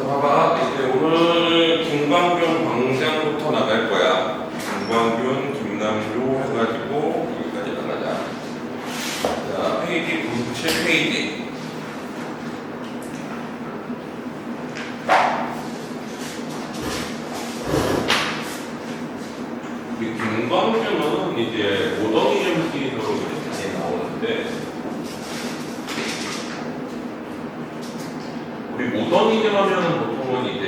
봐봐. 이제 오늘 김광균 광장부터 나갈 거야. 김광균, 김남규 해가지고 여기까지 나가자. 자, 페이지 97페이지. 우리 김광균은 이제 모더니즘식으로 많이 나오는데, 우리 모더니즘 하면은 보통은 이제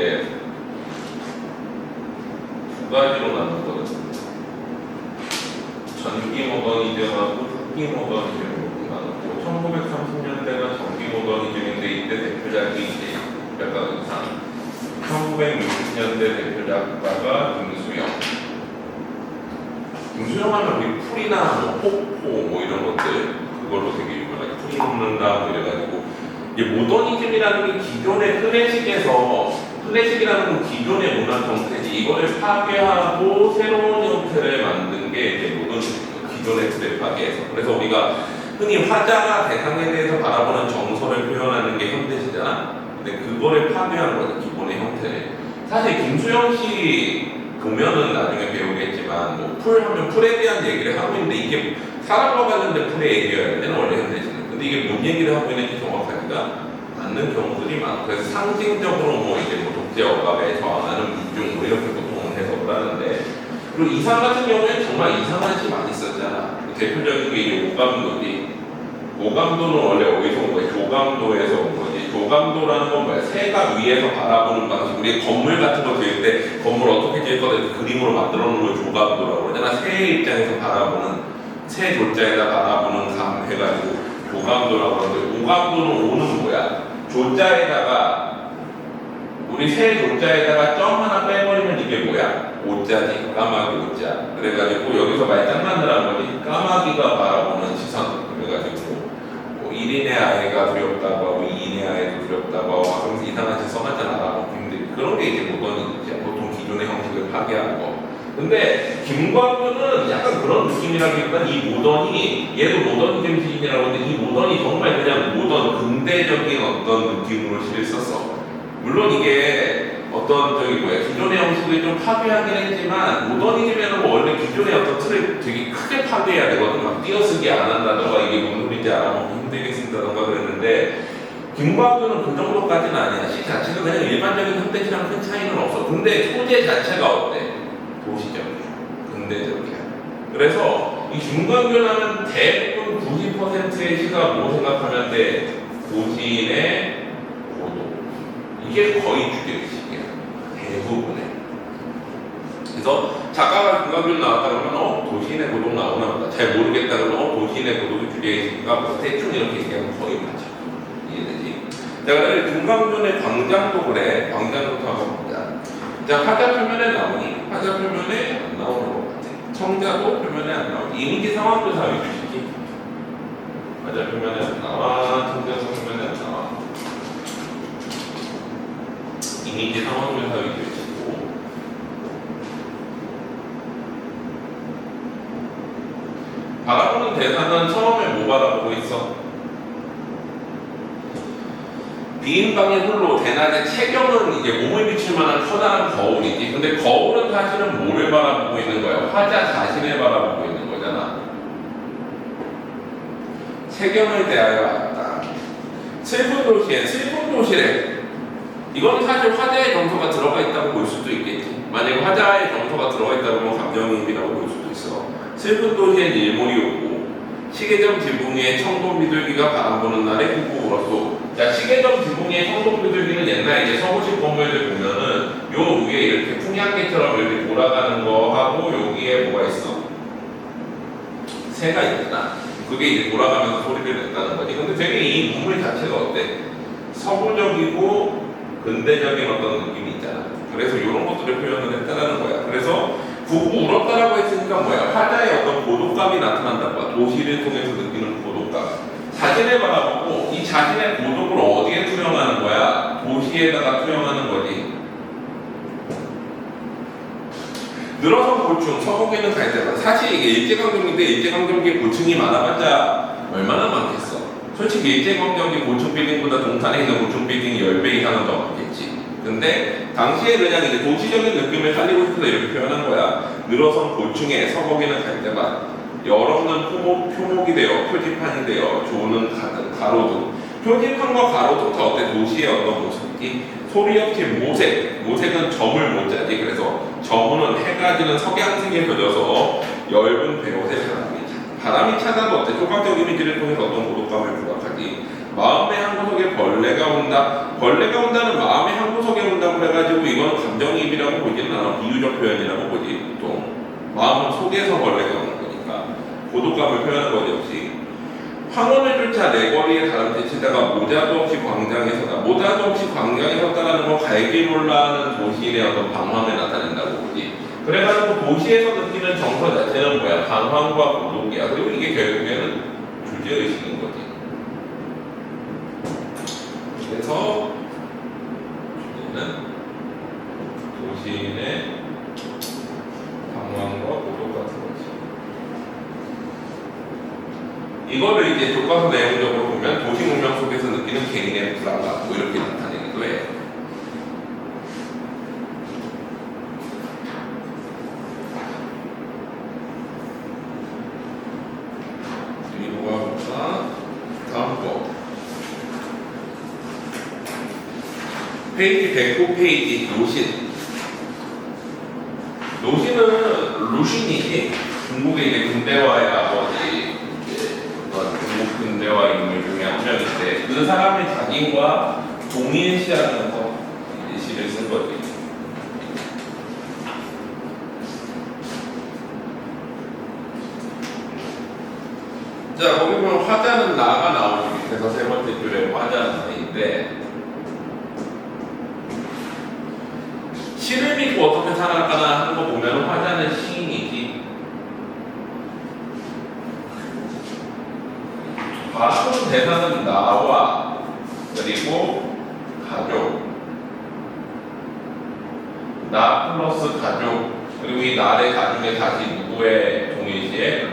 두 가지로 나누거든. 전기 모더니즘하고 후기 모더니즘으로 나누고, 1930년대가 전기 모더니즘인데 이때 대표작이 이제 약간 의상, 1960년대 대표작가가 김수영. 김수영 하면 우리 풀이나 뭐 폭포 뭐 이런 것들 그걸로 되게 유명하죠. 풀이 눕는다 뭐 이래가지고, 이제 모더니즘이라는 게 기존의 클래식이라는 건 기존의 문화 정체지, 이거를 파괴하고 새로운 형태를 만든 게 이제 모더니즘이에요. 기존의 틀을 파괴해서. 그래서 우리가 흔히 화자가 대상에 대해서 바라보는 정서를 표현하는 게 현대시잖아. 근데 그거를 파괴한 거죠, 기본의 형태를. 사실 김수영 씨 보면은 나중에 배우겠지만, 뭐 풀하면 풀에 대한 얘기를 하고 있는데, 이게 사람과 관련된 풀의 얘기여야 되는 원래 현대시는. 근데 이게 뭔 얘기를 하고 있는지 정확하지가 않는 경우들이 많고, 그래서 상징적으로 뭐 이제 뭐 독재 억압에 저항하는 민중 뭐 이렇게 보통은 해석을 하는데, 그리고 이상 같은 경우에는 정말 이상한 시 많이 썼잖아. 대표적인 게 이제 오감도지. 오감도는 원래 어디서 온 거야? 조감도에서 온 거지. 조감도라는 건 뭐야? 새가 위에서 바라보는 방식. 우리 건물 같은 거 지을 때 건물 어떻게 지을 거다 그림으로 만들어 놓은 걸 조감도라고 그러잖아. 새의 입장에서 바라보는, 새 조자에다 바라보는 감 해가지고 조감도라고 하는데, 오감도는 오는 뭐야? 조자에다가, 우리 새 조자에다가 점 하나 빼버리면 이게 뭐야? 오자지. 까마귀 오자. 그래가지고 여기서 많이 짱만들한 거지. 까마귀가 바라보는 시선. 그래가지고 뭐 1인의 아이가 두렵다고 하고 2인의 아이도 두렵다고 하고 하면서 이상한 짓 써놨잖아. 근데 그런 게 이제 모더니즘이야. 보통 기존의 형식을 파괴한 거. 근데 김광균은 약간 그런 느낌이라기보다는 이 모던이, 얘도 모더니즘 시인이라고 하는데, 이 모던이 정말 그냥 모던 근대적인 어떤 느낌으로 시를 썼어. 물론 이게 어떤 기존의 형식을 좀 파괴하긴 했지만, 모더니즘에는 뭐 원래 기존의 어떤 틀을 되게 크게 파괴해야 되거든. 막 띄어쓰기 안 한다던가, 이게 무슨 소리인지 알아보면 힘들게 쓴다던가 그랬는데, 김광균은 그 정도까지는 아니야. 시 자체는 그냥 일반적인 현대시랑 큰 차이는 없어. 근데 소재 자체가 어때? 도시적이야. 근대적이야. 그래서 이 김광균 하면 대부분 90%의 시가 뭐 생각하면 돼? 도시인의 고도. 이게 거의 주제의식이야. 대부분의. 그래서 작가가 김광균 나왔다 그러면 도시인의 고도 나오나 보다. 잘 모르겠다 그러면 도시인의 고도도 주제의식인가 보다. 대충 이렇게 얘기하면 거의 맞아. 이해되지? 자, 그래 김광균의 광장도 그래. 광장부터 한번 보자. 자, 화자 표면에 나오니? 화자 표면에 안 나오는 것 같아. 청자도 표면에 안 나오니? 이미지 상황조사 위주시키. 화자 표면에 안 나와. 청자도 표면에 안 나와. 이미지 상황조사 위주시고. 바라보는 대상은 처음에 뭐 바라보고 있어? 빈 방의 홀로 대낮에 체경은 이제 몸을 비칠 만한 커다란 거울이지. 근데 거울은 사실은 뭐를 바라보고 있는 거야? 화자 자신을 바라보고 있는 거잖아. 체경을 대하여 왔다. 슬픈 도시래. 이건 사실 화자의 정서가 들어가 있다고 볼 수도 있겠지. 만약에 화자의 정서가 들어가 있다고 하면 감정이입이라고 볼 수도 있어. 슬픈 도시엔 일몰이 오고, 시계점 지붕 위에 청동 비둘기가 바람 부는 날에 꾹꾹 울었소. 자, 시계점 지붕 위에 청동 비둘기는 옛날 이제 서구식 건물들 보면은 요 위에 이렇게 풍향계처럼 이렇게 돌아가는 거 하고, 여기에 뭐가 있어? 새가 있잖아. 그게 이제 돌아가면서 소리를 낸다는 거지. 근데 되게 이 문물 자체가 어때? 서구적이고 근대적인 어떤 느낌이 있잖아. 그래서 이런 것들을 표현을 했다는 거야. 그래서 꾹꾹 울었다라고 했으니까 뭐야? 화자의 어떤 고독감이 나타난다는 거야. 도시를 통해서 느끼는 고독감. 자신을 바라보고 이 자신의 고독을 어디에 투영하는 거야? 도시에다가 투영하는 거지. 늘어선 고충, 서구기는 갈대다. 사실 이게 일제강점기인데 일제강점기에 고충이 많아봤자 얼마나 많겠어. 솔직히 일제강점기 고층 빌딩보다 동탄에 있는 고층 빌딩이 10배 이상은 더 많겠지. 근데 당시에 그냥 이제 도시적인 느낌을 살리고 싶어서 이렇게 표현한 거야. 늘어선 고층에 서거기는 갈대밭, 여름은 표목이 되어 표지판이 되어 조는 가로등. 표지판과 가로등 다 어때? 도시의 어떤 모습이 소리 없이 모색은 점을 모자지. 그래서 점은 해가 지는 석양색에 젖어서 엷은 배옷에 바람이 차가도 어때? 조각적 이미지를 통해서 어떤 고독감을 부각하지. 마음의 한 구석에 벌레가 온다. 벌레가 온다는 마음의 한 구석에 온다고 해가지고 이거는 감정이입이라고 보지는 않아. 비유적 표현이라고 보지. 보통 마음 속에서 벌레가 오는 거니까 고독감을 표현한 거지. 역시 황혼을 쫓아 내거리에 사람들 치다가 모자도 없이 광장에 서다. 모자도 없이 광장에 섰다라는 건 갈기몰라하는 도시인의 어떤 방황을 나타낸다고 보지. 그래가지고 도시에서 느끼는 정서 자체는 뭐야? 방황과 고독이야. 그리고 이게 결국에는 주제의식인 거지. 그래서 주제는 도시인의 방황과 고독 같은 거지. 이거를 이제 교과서 내용적으로 보면 도시 문명 속에서 느끼는 개인의 불안감 뭐 이렇게 나타내기도 해. 뒤로 가볼까? 다음 거. 페이지 109페이지 노신. 노신은 루신이지. 중국의 이제 근대화의 아버지. 중국 근대화 인물 중에 한 명인데 그 사람의 자기와 동일시하면서 이제 시를 쓴 거지. 자, 거기 보면 화자는 나가 나오는 밑에서 세 번째 줄에 화자는 나인데 시를 믿고 어떻게 살아가나 하는 거 보면 화자는 시인이지. 바라보는 대상은 나와 그리고 가족, 나 플러스 가족, 그리고 이 나의 가족에 다시 누구의 동일시에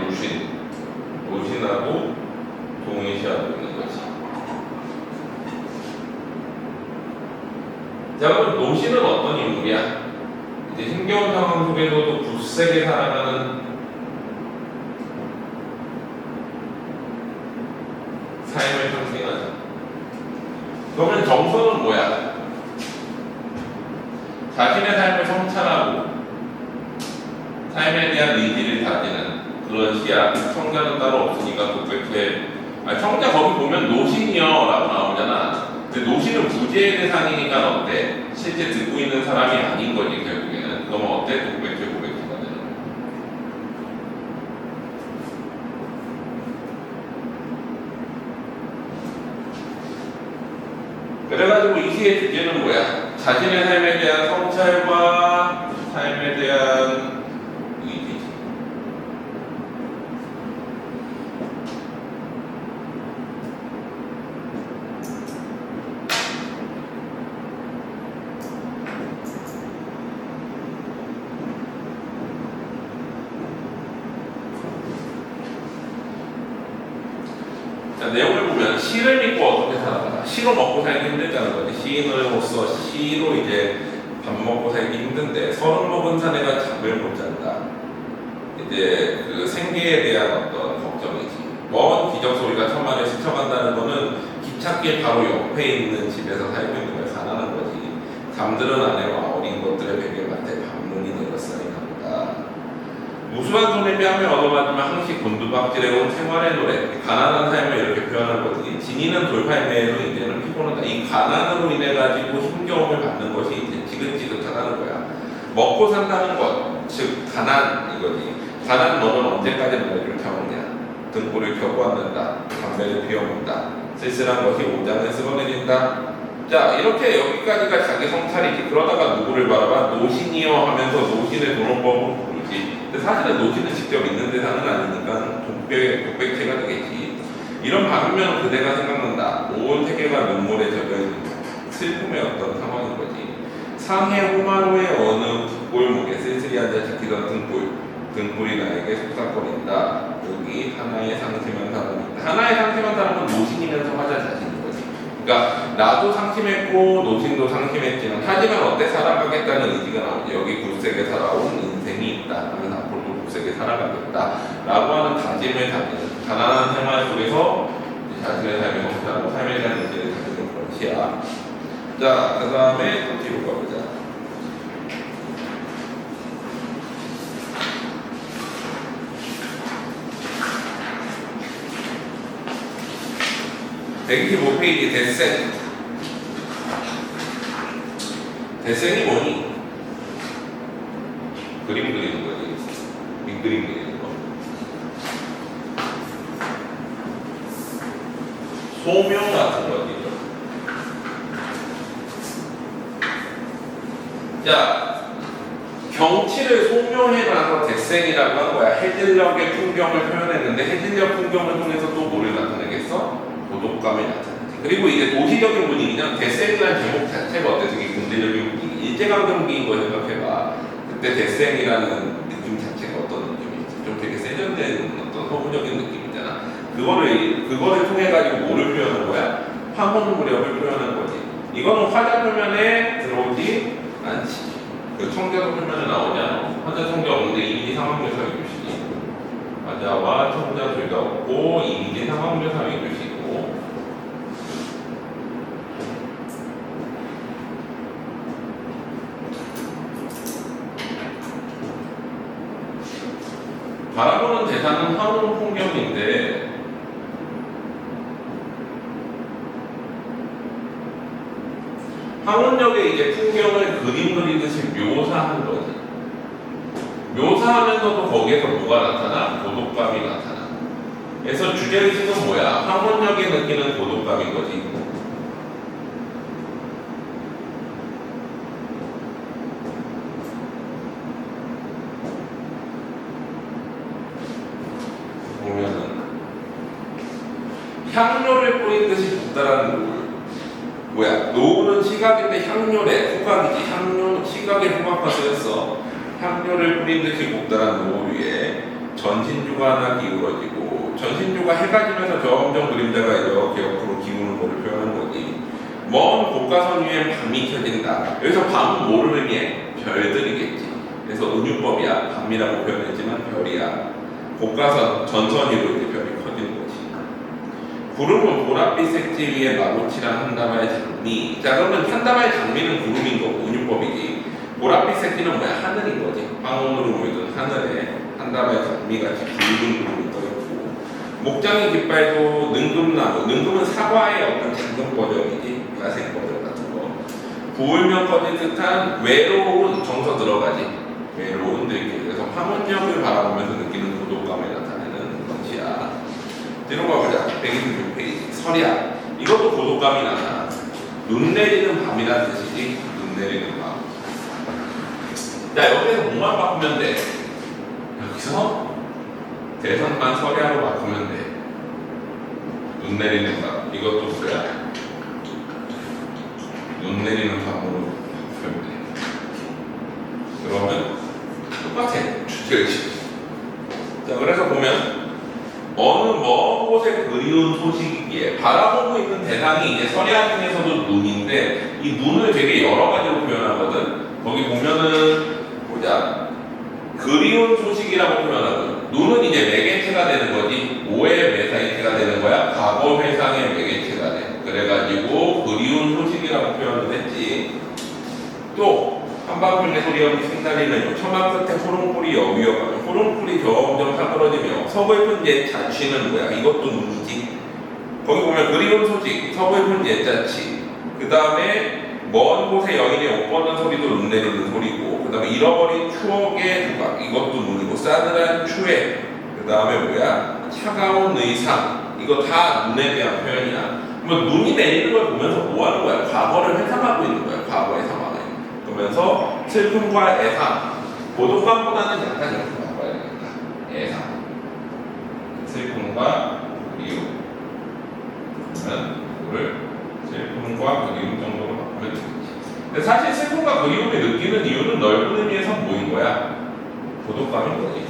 루신하고 동일시하고 있는 거지. 자, 그럼 노신은 어떤 인물이야? 이제 힘겨운 상황 속에서도 굳세게 살아가는 삶을 상징하죠. 그러면 정서는 뭐야? 자신의 삶을 성찰하고 삶에 대한 의지를 다지는 그런 시야. 청자는 따로 없으니까 독백해. 청자 거기 보면 노신이요 라고 나오잖아. 근데 노신은 부재의 대상이니까 어때? 실제 듣고 있는 사람이 아닌 거지 결국에는. 그러면 어때? 독백해 고백해가 되는 거야. 그래가지고 이 시의 주제는 뭐야? 자신의 삶에 대한 성찰과 삶에 대한 의지지. 자, 내용을 보면 시를 믿고 어떻게 살아가나. 시로 먹고 살기 힘들다는 거지. 시인으로서 시로 이제 밥 먹고 살기 힘든데 30 먹은 사내가 잠을 못 잔다. 이제 그 생계에 대한 어떤 걱정이지. 먼 기적 소리가 천만에 스쳐간다는 거는 기찻길 바로 옆에 있는 집에서 살고 있는 걸 가난한 거지. 잠들은 아내와 어린 것들의 베개밭에 밤눈이 내렸으리나 보다. 무수한 손에 뺨에 얻어맞으면 항시 곤두박질해온 생활의 노래. 가난한 삶을 이렇게 표현한 거지. 진이는 돌팔매로 이제는 피곤하다. 이 가난으로 인해 가지고 힘겨움을 받는 것이 이제 지긋지긋하다는 거야. 먹고 산다는 것, 즉 가난 이거지. 가난 너는 언제까지 너희를 참느냐. 등골을 켜고 앉는다. 담배를 피워먹는다. 쓸쓸한 것이 오장을 쓸어내린다. 자, 이렇게 여기까지가 자기 성찰이지. 그러다가 누구를 바라봐? 노신이여 하면서 노신의 도론법으로 부르지. 근데 사실은 노신은 직접 있는 대상은 아니니까 독백체가 되겠지. 이런 밤이면 그대가 생각난다. 온 세계가 눈물에 젖어있는 슬픔의 어떤 상황인 거지. 상해 호마로의 어느 골목에 쓸쓸히 앉아 지키던 등불이 나에게 속삭거린다. 여기 하나의 상심한 사람이 있다. 하나의 상심한 사람은 노신이면서 화자 자신인 거지. 그러니까 나도 상심했고 노sin도 상심했지만 하지만 어때 살아가겠다는 의지가 나오지. 여기 굳세게 살아온 인생이 있다. 나는 앞으로도 굳세게 살아가겠다 라고 하는 다짐을 가지는 가난한 생활 속에서 자신의 삶의 성취하고 삶에 대한 의지를 가지는 것이야. 자, 그 다음에 또 뒤로 가보자. (125) 페이지 데센. 데센이 뭐니? 그림 그리는 거지. 밑그림 그리는 거. 소명 같은 거지. 자, 경치를 소명해놔서 데센이라고 한 거야. 해질녘의 풍경을 표현했는데 해질녘 풍경을 통해서 또 뭐를 나타내겠어? 고독감을 나타내지. 그리고 이제 도시적인 분위기는 데센이라는 제목 자체가 어때? 되게 군대적인 분위기. 일제강점기인 거 생각해봐. 그때 데센이라는 느낌 자체가 어떤 느낌이지? 좀 되게 세련된 어떤 서구적인 느낌이잖아. 그거를 통해 가지고 뭐를 표현한 거야? 황혼 무렵을 표현한 거지. 이거는 화자 표면에 들어오지 않지. 그 청자도 표면에 나오냐? 화자 청자 없는데 이미지 상황묘사 위주시지. 화자와 청자 둘 다 없고 이미지 상황묘사 위주시고. 바라보는 대상은 황혼 풍경인데 황혼역의 이제 풍경을 그림 그리듯이 묘사한 거지. 묘사하면서도 거기에서 뭐가 나타나? 고독감이 나타나. 그래서 주제의식은 뭐야? 황혼역에 느끼는 고독감인 거지. 보면은 향료를 뿌린 듯이 붓다라는 노을. 뭐야? 노을은 시각인데 향료래. 후각이지. 향료, 시각의 후각과 쓰였어. 향료를 뿌린 듯이 붓다란 노을 위에 전신주가 하나 기울어지고, 전신주가 해가 지면서 점점 그림자가 이렇게 옆으로 기우는 거를 표현한 거지. 먼 곡가선 위에 밤이 켜진다. 여기서 밤은 뭐를 의미해? 별들이겠지. 그래서 은유법이야. 밤이라고 표현했지만 별이야. 곡가선, 전선위로 이제 별이 커지는 거지. 구름은 보랏빛 색지 위에 마구칠한 한다바의 장미. 자, 그러면 한다바의 장미는 구름인 거고, 은유법이지. 보랏빛 색지는 뭐야? 하늘인 거지. 황혼으로 보이던 하늘에 한다바의 장미같이 붉은 구름이 떠있고. 목장의 깃발도 능금나무. 능금은 사과의 어떤 작은 버전이지. 야생 버전 같은 거. 부울면 꺼질 듯한 외로운 정서 들어가지. 외로운 느낌. 그래서 황혼역을 바라보면서 느끼는 고독감을 나타내는 것이야. 뒤로 가보자. 126페이지. 설야. 이것도 고독감이 나타나. 눈 내리는 밤이라는 뜻이지. 눈 내리는 밤. 자, 여기서 뭐만 바꾸면 돼? 여기서 대선만 설야로 바꾸면 돼. 눈 내리는 밤. 이것도 뭐야? 눈 내리는 밤으로 바꾸면 돼. 그러면 똑같아. 주제의식. 자, 그래서 보면 어느 먼 곳에 그리운 소식이기에 바라보고 있는 대상이 이제 설야 중에서도 눈인데 이 눈을 되게 여러 가지로 표현하거든. 거기 보면은 보자. 그리운 소식이라고 표현하거든. 눈은 이제 매개체가 되는 거지. 뭐의 매사이체가 되는 거야? 과거 회상의 매개체가 돼. 그래가지고 그리운 소식이라고 표현을 했지. 또 한방울의 소리 없이 생날리는 처마 끝에 호롱불이 여위어가며 호롱불이 점점 사그러지며 서글픈 옛 자취는 뭐야? 이것도 눈이지. 거기 보면 그리운 소식, 서글픈 옛 자취. 그 다음에 먼 곳에 여인의 옷 벗는 소리도 눈 내리는 소리고, 그 다음에 잃어버린 추억의 조각, 이것도 눈이고, 싸늘한 추회, 그 다음에 뭐야? 차가운 의상, 이거 다 눈에 대한 표현이야. 그러면 눈이 내리는 걸 보면서 뭐 하는 거야? 과거를 회상하고 있는 거야. 과거의 상황을. 그러면서 슬픔과 애상, 고독감보다는 약간 이렇게 바꿔야 되겠다. 애상, 슬픔과 그리움. 그러면 이거를 슬픔과 그리움 정도로 바꾸면 되겠지. 근데 사실 슬픔과 그리움을 느끼는 이유는 넓은 의미에서 뭐인 거야? 고독감인 거지.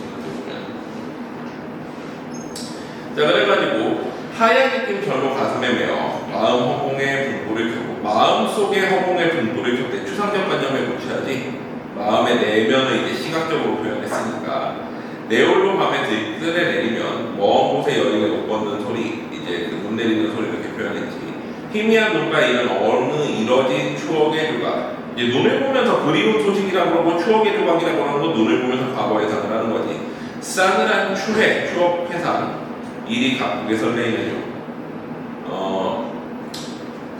자, 그래가지고 하얀 입김 절로 가슴에 메어 마음 허공에 불꽃을 켜고 마음속에 허공에 불꽃을 켰대. 추상적관념에 고쳐야지. 마음의 내면을 이제 시각적으로 표현했으니까 내홀로 밤에 들뜰에 내리면 먼 곳에 여인의 옷 벗는 소리, 이제 그 눈 내리는 소리 이렇게 표현했지. 희미한 눈가 이는 어느 이뤄진 추억의 조각. 이제 눈을 보면서 그리운 소식이라고 그러고 추억의 조각이라고 하는 거 눈을 보면서 과거 예상을 하는 거지. 싸늘한 추회, 추억 회상, 일이 가쁘게 설레이는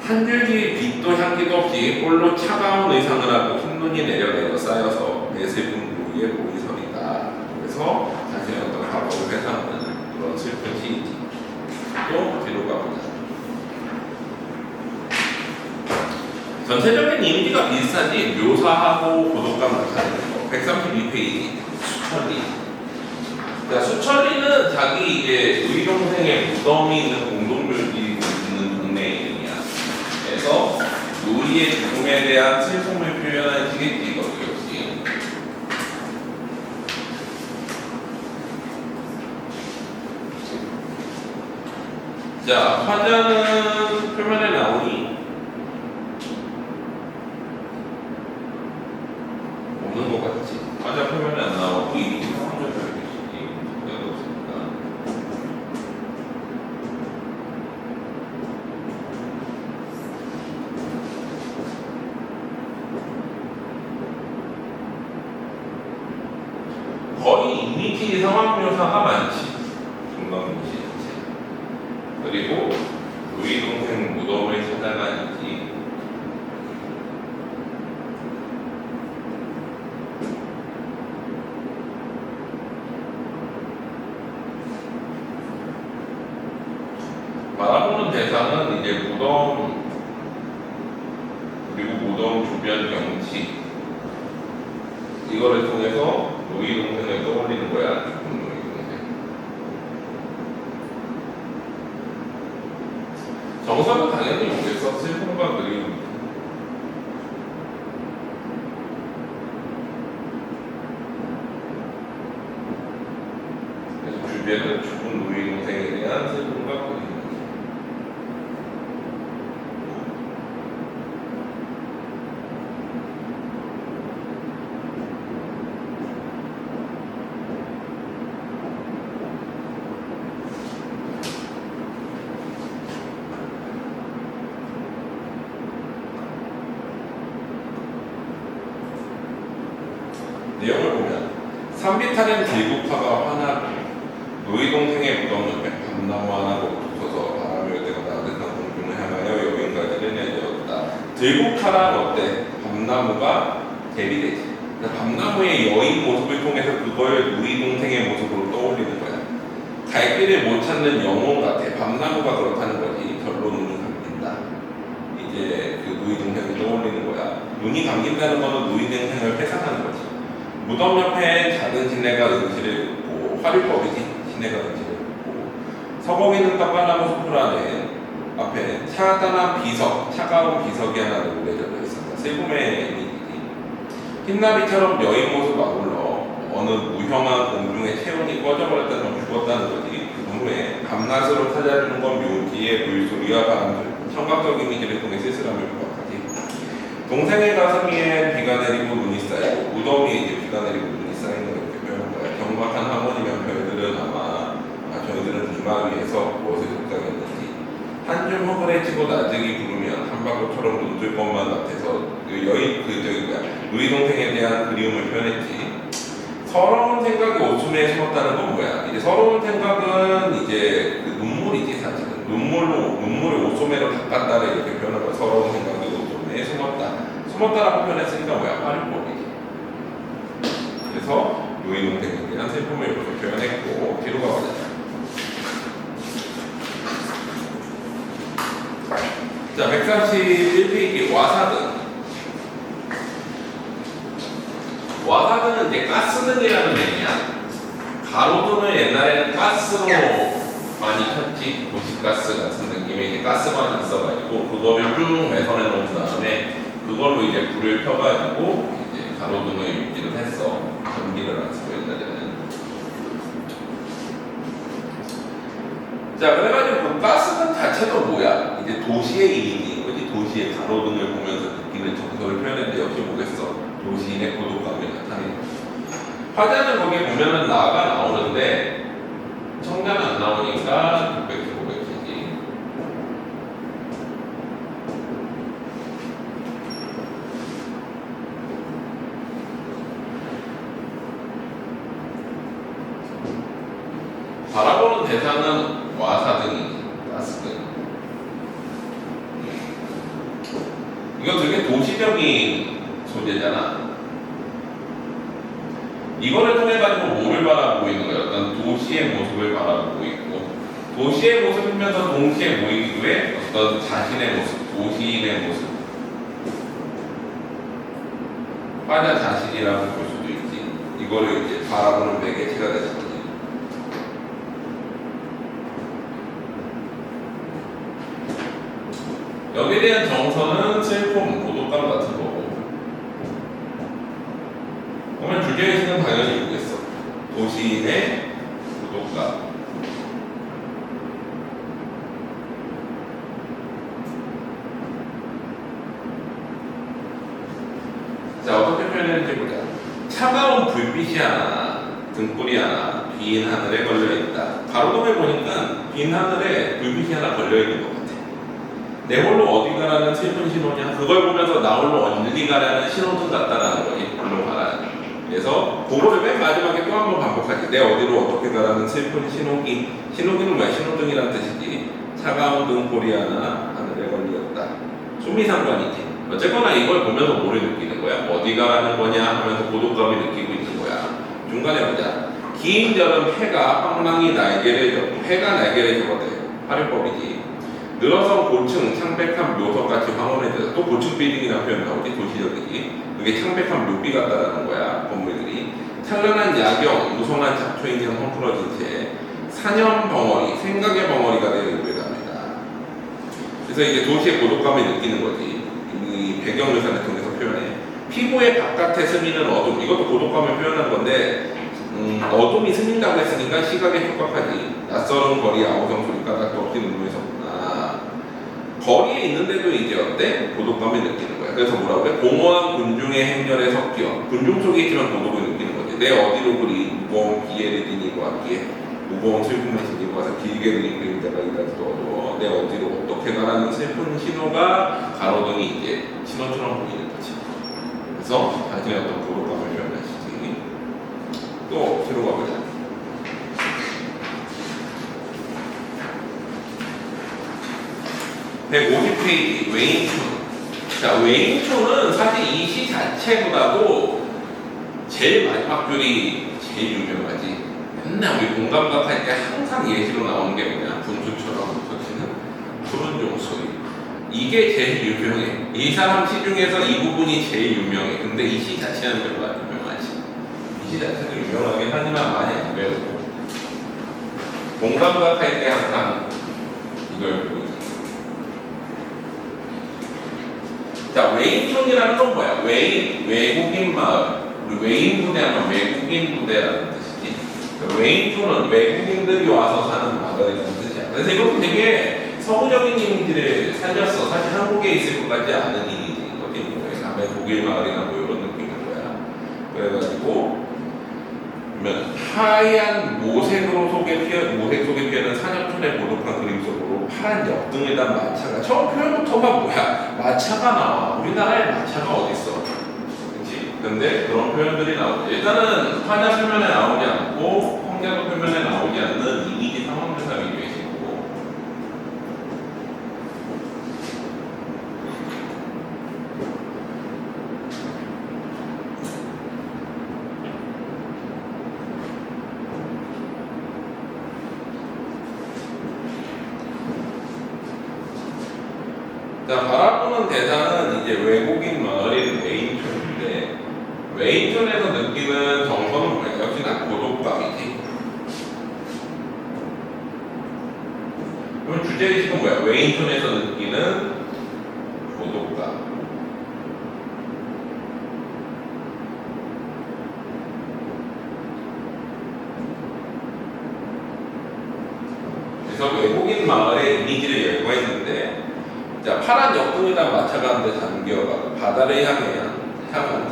한 줄기 빛도 향기도 없이 홀로 차가운 의상을 하고 흰눈이 내려내려 쌓여서 내 슬픈 무리에 보이서리다. 그래서 자신의 어떤 과거를 회상하는 그런 슬픈 시이지. 또 뒤로 가보자. 전체적인 이미지가 비슷하지 묘사하고 고독감 나타내는 거. 132페이지 수천리. 자, 수천리는 자기 이제 우리 동생의 무덤이 있는 공동묘지 있는 동네 이름이야. 그래서 누이의 죽음에 대한 슬픔을 표현한 시겠지 이것도 역시. 자, 화자는 표면에 나오니 없는 것 같지. 화자 표면에 안 나오고 이미 상황을 표현했으니 문제가 없으니까. 거의 이미지 상황 묘사가 많지. 중간이지. 그리고 루이 동생 무덤을 찾아가는지 바라보는 대상은 이제 무덤 그리고 무덤 주변 경치 이거를 통해서 루이 동생을 떠올리는 거야. 죽은 루이 동생. 정서는 당연히 오겠어. 슬픔과 그리움. 그래서 주변은 죽은 루이 동생에 대한 슬픔과 그리움. 내용을 보면 산비탈은 들국화가 환하고 루이 동생의 무덤 옆에 밤나무 하나가 붙어서 바람이 때가 따뜻한 공중을 향하여 여행가지를 내렸다. 들국화란 어때? 밤나무가 대비되지. 밤나무의 여인 모습을 통해서 그걸 루이 동생의 모습으로 떠올리는 거야. 갈 길을 못 찾는 영혼 같아. 밤나무가 그렇다는 거지. 절로 눈이 감긴다. 이제 그 루이 동생을 떠올리는 거야. 눈이 감긴다는 거는 루이 동생을 회상하는 거지. 무덤 옆에 작은 시내가 은지를 긋고 화류법이지 시내가 은지를 긋고 서거기는 떡갈나무 숲을 안에 앞에 차단한 비석 차가운 비석이 하나 우려져 있었다. 슬픔의 이미지지. 흰나비처럼 여인 모습 아울러 어느 무형한 공중에 체온이 꺼져버렸다는 건 죽었다는 거지. 그 후에 밤낮으로 찾아주는 건 묘지의 물소리와 바람들 청각적 이미지를 통해 쓸쓸함을 부각하지. 동생의 가슴 위에 비가 내리고 눈이 쌓이고 무덤 위에 이제 비가 내리고 눈이 쌓이는 걸 이렇게 표현한 거야. 경박한 하모니면 별들은 아마 저희들은 이마 위에서 무엇을 속삭였는지 한 줌 허그레치고 나직이 부르면 한바구처럼 눈뜰 것만 같아서 그 여인 루이 동생에 대한 그리움을 표현했지. 서러운 생각이 오줌에 숨었다는 건 뭐야? 이제 서러운 생각은 이제 그 눈물이지 사실은 눈물을 오소매로 닦았다를 이렇게 표현한 거야. 서러운 생각이 오소매에 숨었다라고 표현했으니까 뭐야? 화류법이지. 그래서 루이 동생에 대한 슬픔을 이렇게 표현했고 뒤로 가보자. 자, 131페이지 와사등은 이제 가스등이라는 얘기야. 가로등을 옛날에는 가스로 많이 켰지. 도시가스 같은 느낌의 이제 가스만 있어가지고 그거를 쭉 매선해 놓은 다음에 그걸로 이제 불을 켜가지고 이제 가로등을 유지를 했어. 전기를 안 쓰고 옛날에는. 자, 그래가지고 그 가스등 자체도 뭐야? 이제 도시의 이미지인 거지. 도시의 가로등을 보면서 느끼는 정서를 표현했는데 역시 뭐겠어? 도시인의 고독감을 나타내는 거지. 화자는 거기에 보면은 나가 나오는데 청자는 안 나오니까 600개, 500개지. 바라보는 대상은 와사등이지, 가스등. 이거 되게 도시적인 소재잖아. 이거를 통해 가지고 뭐를 바라보고 있는 거야? 어떤 도시의 모습을 바라보고 있고, 도시의 모습이면서 동시에 보이기도 해 어떤 자신의 모습, 도시인의 모습. 화자 자신이라고 볼 수도 있지. 이거를 이제 바라보는 매개체가 되는 거지. 여기에 대한 정서는 슬픔, 고독감 같은 거고. 그러면 주제의식은 당연히 뭐겠어? 도시인의 고독감. 자, 어떻게 표현했는지 보자. 차가운 불빛이 하나, 등불이 하나, 빈 하늘에 걸려있다. 가로등을 보니까 빈 하늘에 불빛이 하나 걸려있는 것 같아. 내 홀로 어디 가라는 슬픈 신호냐? 그걸 보면서 나 홀로 어디 가라는 신호등 같다라는 거지. 홀로 가라는. 그래서 그거를 맨 마지막에 또 한 번 반복하지. 내 어디로 어떻게 가라는 슬픈 신호기. 신호기는 뭐야? 신호등이란 뜻이지. 차가운 등불이 하나 하늘에 걸렸다. 수미상관이지. 어쨌거나 이걸 보면서 뭐를 느끼는 거야? 어디 가라는 거냐 하면서 고독감을 느끼고 있는 거야. 중간에 보자. 긴 여름 해가 황망히 날개를 접고, 해가 날개를 접어대. 활용법이지. 늘어선 고층, 창백한 묘석같이 황홀해져서, 또 고층 빌딩이라는 표현 나오지. 도시적이지. 그게 창백한 묘비 같다라는 거야. 건물들이. 찬란한 야경, 무성한 잡초인형 헝클어진 채 사념 벙어리, 생각의 벙어리가 되어 있답니다. 그래서 이제 도시의 고독감을 느끼는 거지. 이 배경 묘사를 통해서 표현해. 피부의 바깥에 스미는 어둠. 이것도 고독감을 표현한 건데, 어둠이 스민다고 했으니까 시각에 촉박하지. 낯설은 거리, 아우성 소리 까닭도 없이 눈물이 섰구나. 거리에 있는데도 이제 어때? 고독감을 느끼는 거야. 그래서 뭐라고 해? 공허한 군중의 행렬에 섞여. 군중 속에 있지만 고독을 느끼는 거지. 내 어디로 그리 무거운 기회를 지니고 왔기에, 무거운 슬픔을 지니고 와서 길게 그린 그림자가 이다지도 어두워. 내 어디로 어떻게 가라는 슬픈 신호가 가로등이 이제 신호처럼 보이는 거지. 그래서 자신의 어떤 고독감을 표현하시지. 또 뒤로 가보자. 150페이지 웨인촌. 자, 웨인촌은 사실 이 시 자체보다도 제일 마지막 줄이 제일 유명하지. 맨날 우리 공감각 할 때 항상 예시로 나오는 게 뭐냐? 분수처럼 터지는 푸른 종소리. 이게 제일 유명해. 이 사람 시 중에서 이 부분이 제일 유명해. 근데 이 시 자체는 별로 안 유명하지. 이 시 자체도 유명하긴 하지만 많이 안 배우고. 공감각 할 때 항상 이걸 배우지. 자, 웨인촌이라는 건 뭐야? 웨인, 외국인 마을. 우리 웨인 부대하면 외국인 부대라는 뜻이지. 웨인촌은 외국인들이 와서 사는 마을이라는 뜻이야. 그래서 이것도 되게 서구적인 이미지를 살렸어. 사실 한국에 있을 것 같지 않은 이미지인 거지. 뭐, 남의 독일 마을이나 뭐 이런 느낌인 거야. 그래가지고, 보면 하얀 모색 속에 피어는 사냥촌의 고독한 그림 속으로 파란 옆등을 단 마차가, 처음 표현부터가 뭐야? 마차가 나와. 우리나라에 마차가 어딨어? 그치? 근데 그런 표현들이 나오죠. 일단은 화자 표면에 나오지 않고 황자도 표면에 나오지 않는 이미지 상황묘사 위주이시고, 자, 바라보는 대상은 이제 외국인 마을인 웨인촌인데, 웨인촌에서 느끼는 정서는 뭐야? 역시나 고독감이지. 그럼 주제의식은 뭐야? 웨인촌에서 느끼는 고독감. 그래서 그래서 외국인 마을의 이미지를 열거했는데, 자, 파란 역등이랑 마차가운데 잠겨가 바다를 향한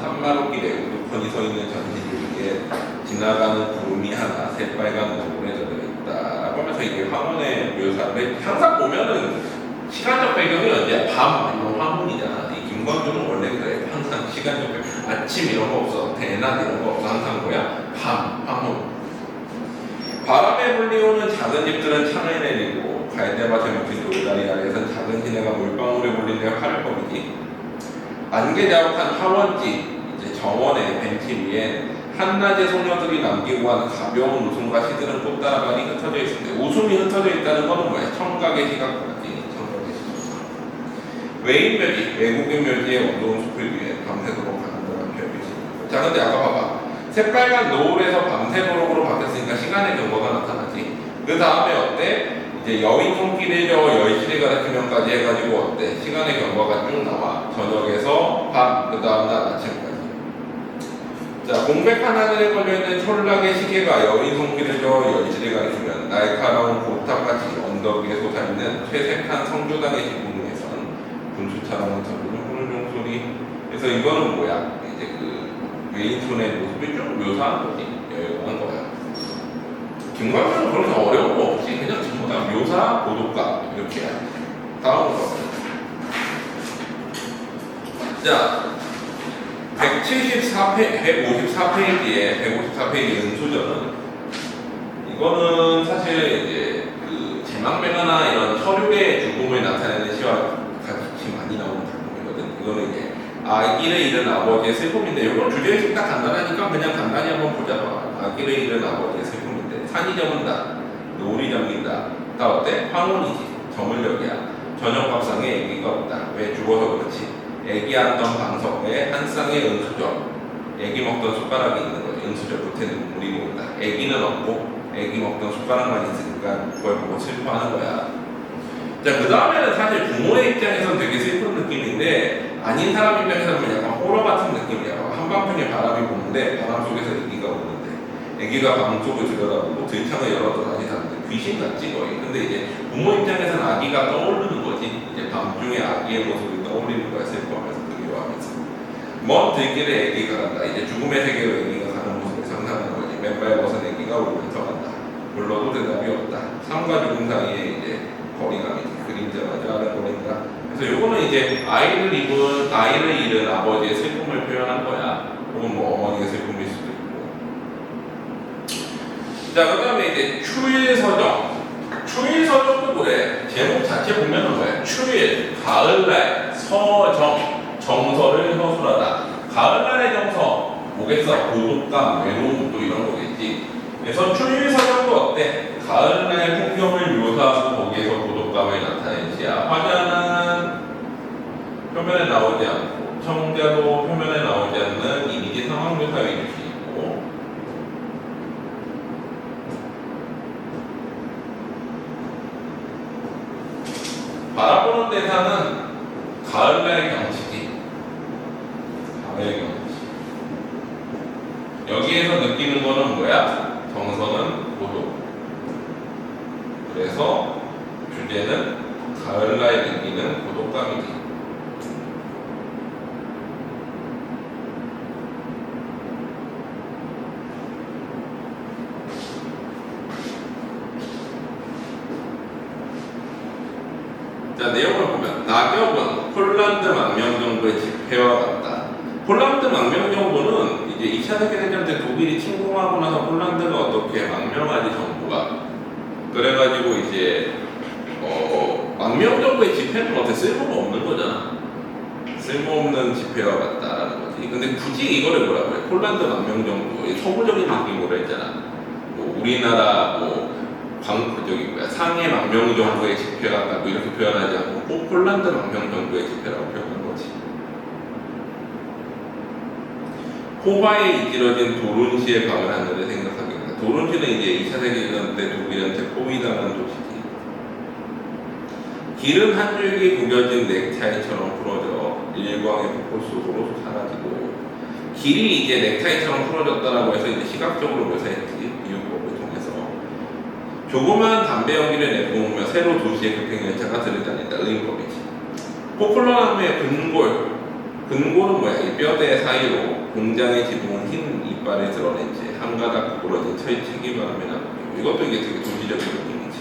산마루길에 우두커니 서 있는 전지줄기에 지나가는 구름이 하나 새빨간 노을에 젖어 있다 라고 하면서 이게 황혼의 묘사인데, 항상 보면은 시간적 배경이 언제야? 밤 아니면 황혼이잖아. 이 김광조는 원래 그래. 항상 시간적 배경, 아침 이런 거 없어, 대낮 이런 거 없어. 항상 뭐야? 밤, 황혼. 바람에 불리우는 작은 집들은 창을 내리고 갈대밭에 묻힌 돌다리 아래에선 작은 시내가 물방울에 몰린 데 화를 뻗이지. 안개자욱한 하원집 이제 정원의 벤치 위에 한낮의 소녀들이 남기고 간 가벼운 웃음과 시드는 꽃다발이 흩어져 있습니다. 웃음이 흩어져 있다는 것은 뭐야? 청각의 시각까지. 청각의 시각. 외인 묘지, 외국인 묘지의 어두운 숲을 위해 밤새도록 가는 거란 별빛이. 자, 근데 아까 봐봐. 새빨간 노을에서 밤새도록으로 바뀌었으니까 시간의 경과가 나타나지. 그 다음에 어때? 이제 여인 손길을 열시를 가리키면까지 해가지고 어때? 시간의 경과가 쭉 나와. 저녁에서 밤, 그 다음날 아침까지. 자, 공백한 하늘에 걸려있는 철락의 시계가 여인 손길을 열시를 가리키면 날카로운 고탑같이 언덕 위에 솟아있는 퇴색한 성조당의 지붕에선 분수처럼 흩어지는 후른 종소리. 그래서 이거는 뭐야? 이제 그 외인촌의 모습을 좀 묘사한 거지. 열거한 거야. 김광현은 그렇게 어려운 거 없이 그냥 전부 다 묘사, 고독가 이렇게 해야 돼. 다음 거. 자, 154페이지에 154페이지 은수저는 이거는 사실 이제 그 제망매가나 이런 혈육의 죽음을 나타내는 시와 같이 많이 나오는 작품이거든. 이거는 이제 아기를 잃은 아버지의 슬픔인데, 이건 주제의식 딱 간단하니까 그냥 간단히 한번 보자. 아기를 잃은 아버지의 슬픔인데, 산이 저문다, 노을이 잠긴다. 다 어때? 황혼이지. 저물녘이야. 저녁 밥상에 애기가 없다. 왜? 죽어서 그렇지. 애기 앉던 방석에 한 쌍의 은수저, 애기 먹던 숟가락이 있는 거지. 은수저 끝에 눈물이 보인다. 애기는 없고 애기 먹던 숟가락만 있으니까 그걸 보고 슬퍼하는 거야. 자, 그 다음에는 사실 부모의 입장에서는 되게 슬픈 느낌인데, 아닌 사람 입장에서는 약간 호러 같은 느낌이야. 한밤중에 바람이 부는데 바람 속에서 애기가 오는데, 애기가 방 속을 들여다보고 들창을 열어도 다니는데 귀신 같지 거의. 근데 이제 부모 입장에서는 아기가 떠오르는 거지. 이제 밤중에 아기의 모습을 떠올리는 거야. 슬퍼하면서 그리워하면서. 먼 들길에 애기가 간다. 이제 죽음의 세계로 애기가 가는 모습을 상상하는 거지. 맨발 벗은 애기가 울면서 간다. 불러도 대답이 없다. 삶과 죽음 사이에 이제 거리감이 그림자마저 아른거린다. 그래서 요거는 이제 아이를 잃은 아버지의 슬픔을 표현한 거야. 혹은 뭐 어머니의 슬픔일 수도 있고. 자, 그 다음에 이제 추일서정. 추일서정도 그래. 제목 자체 보면은 뭐야? 추일, 가을날, 서정, 정서를 서술하다. 가을날의 정서, 뭐겠어? 고독감, 외로움 또 이런 거겠지. 그래서 추일서정도 어때? 가을날 풍경을 묘사하고 거기에서 고독감을 나타낸 시야. 화자는 표면에 나오지 않고 청자도 표면에 나오지 않는 이미지 상황 묘사 위주이고, 바라보는 대상은 가을날 경치지. 가을 경치. 여기에서 느끼는 거는 뭐야? 정서는 고독. 그래서 주제는 가을날 느끼는 고독감이지. 자, 내용을 보면 낙엽은 폴란드 망명 정도의 집회와 같다. 폴란드 망명 정도는 이제 2차 세계대전 때 독일이 침공하고 나서 폴란드가 어떻게 망명하지 정부가. 그래가지고 이제 망명 정도의 집회는 어때? 쓸모가 없는 거잖아. 쓸모없는 집회와 같다라는 거지. 근데 굳이 이거를 뭐라고 해? 폴란드 망명 정도의 서구적인 느낌으로 했잖아. 뭐 우리나라 상해 망명 정도의 집회 같다고 이렇게 표현하지 않고 꼭 폴란드 망명 정도의 집회라고 표현한 거지. 포바에 이지러진 도룬시의 강을 하늘을 생각하게 된다. 도룬시는 이제 2차 세계대전 때 독일한테 포위당한 도시지. 길은 한 줄기 구겨진 넥타이처럼 풀어져 일광의 폭포 속으로 사라지고, 길이 이제 넥타이처럼 풀어졌다라고 해서 이제 시각적으로 묘사했지. 비유법을 통해서. 조그만 담배 연기를 내뿜으며 새로 도시의 급행열차가 들이다닌다. 의인법이지. 포플러나무의 근골은 뭐야? 이 뼈대 사이로 공장의 지붕은 흰 이빨을 드러낸 채 한가닥 구부러진 철책이 바람에 나고 이것도 이게 되게 도시적인 느낌이지.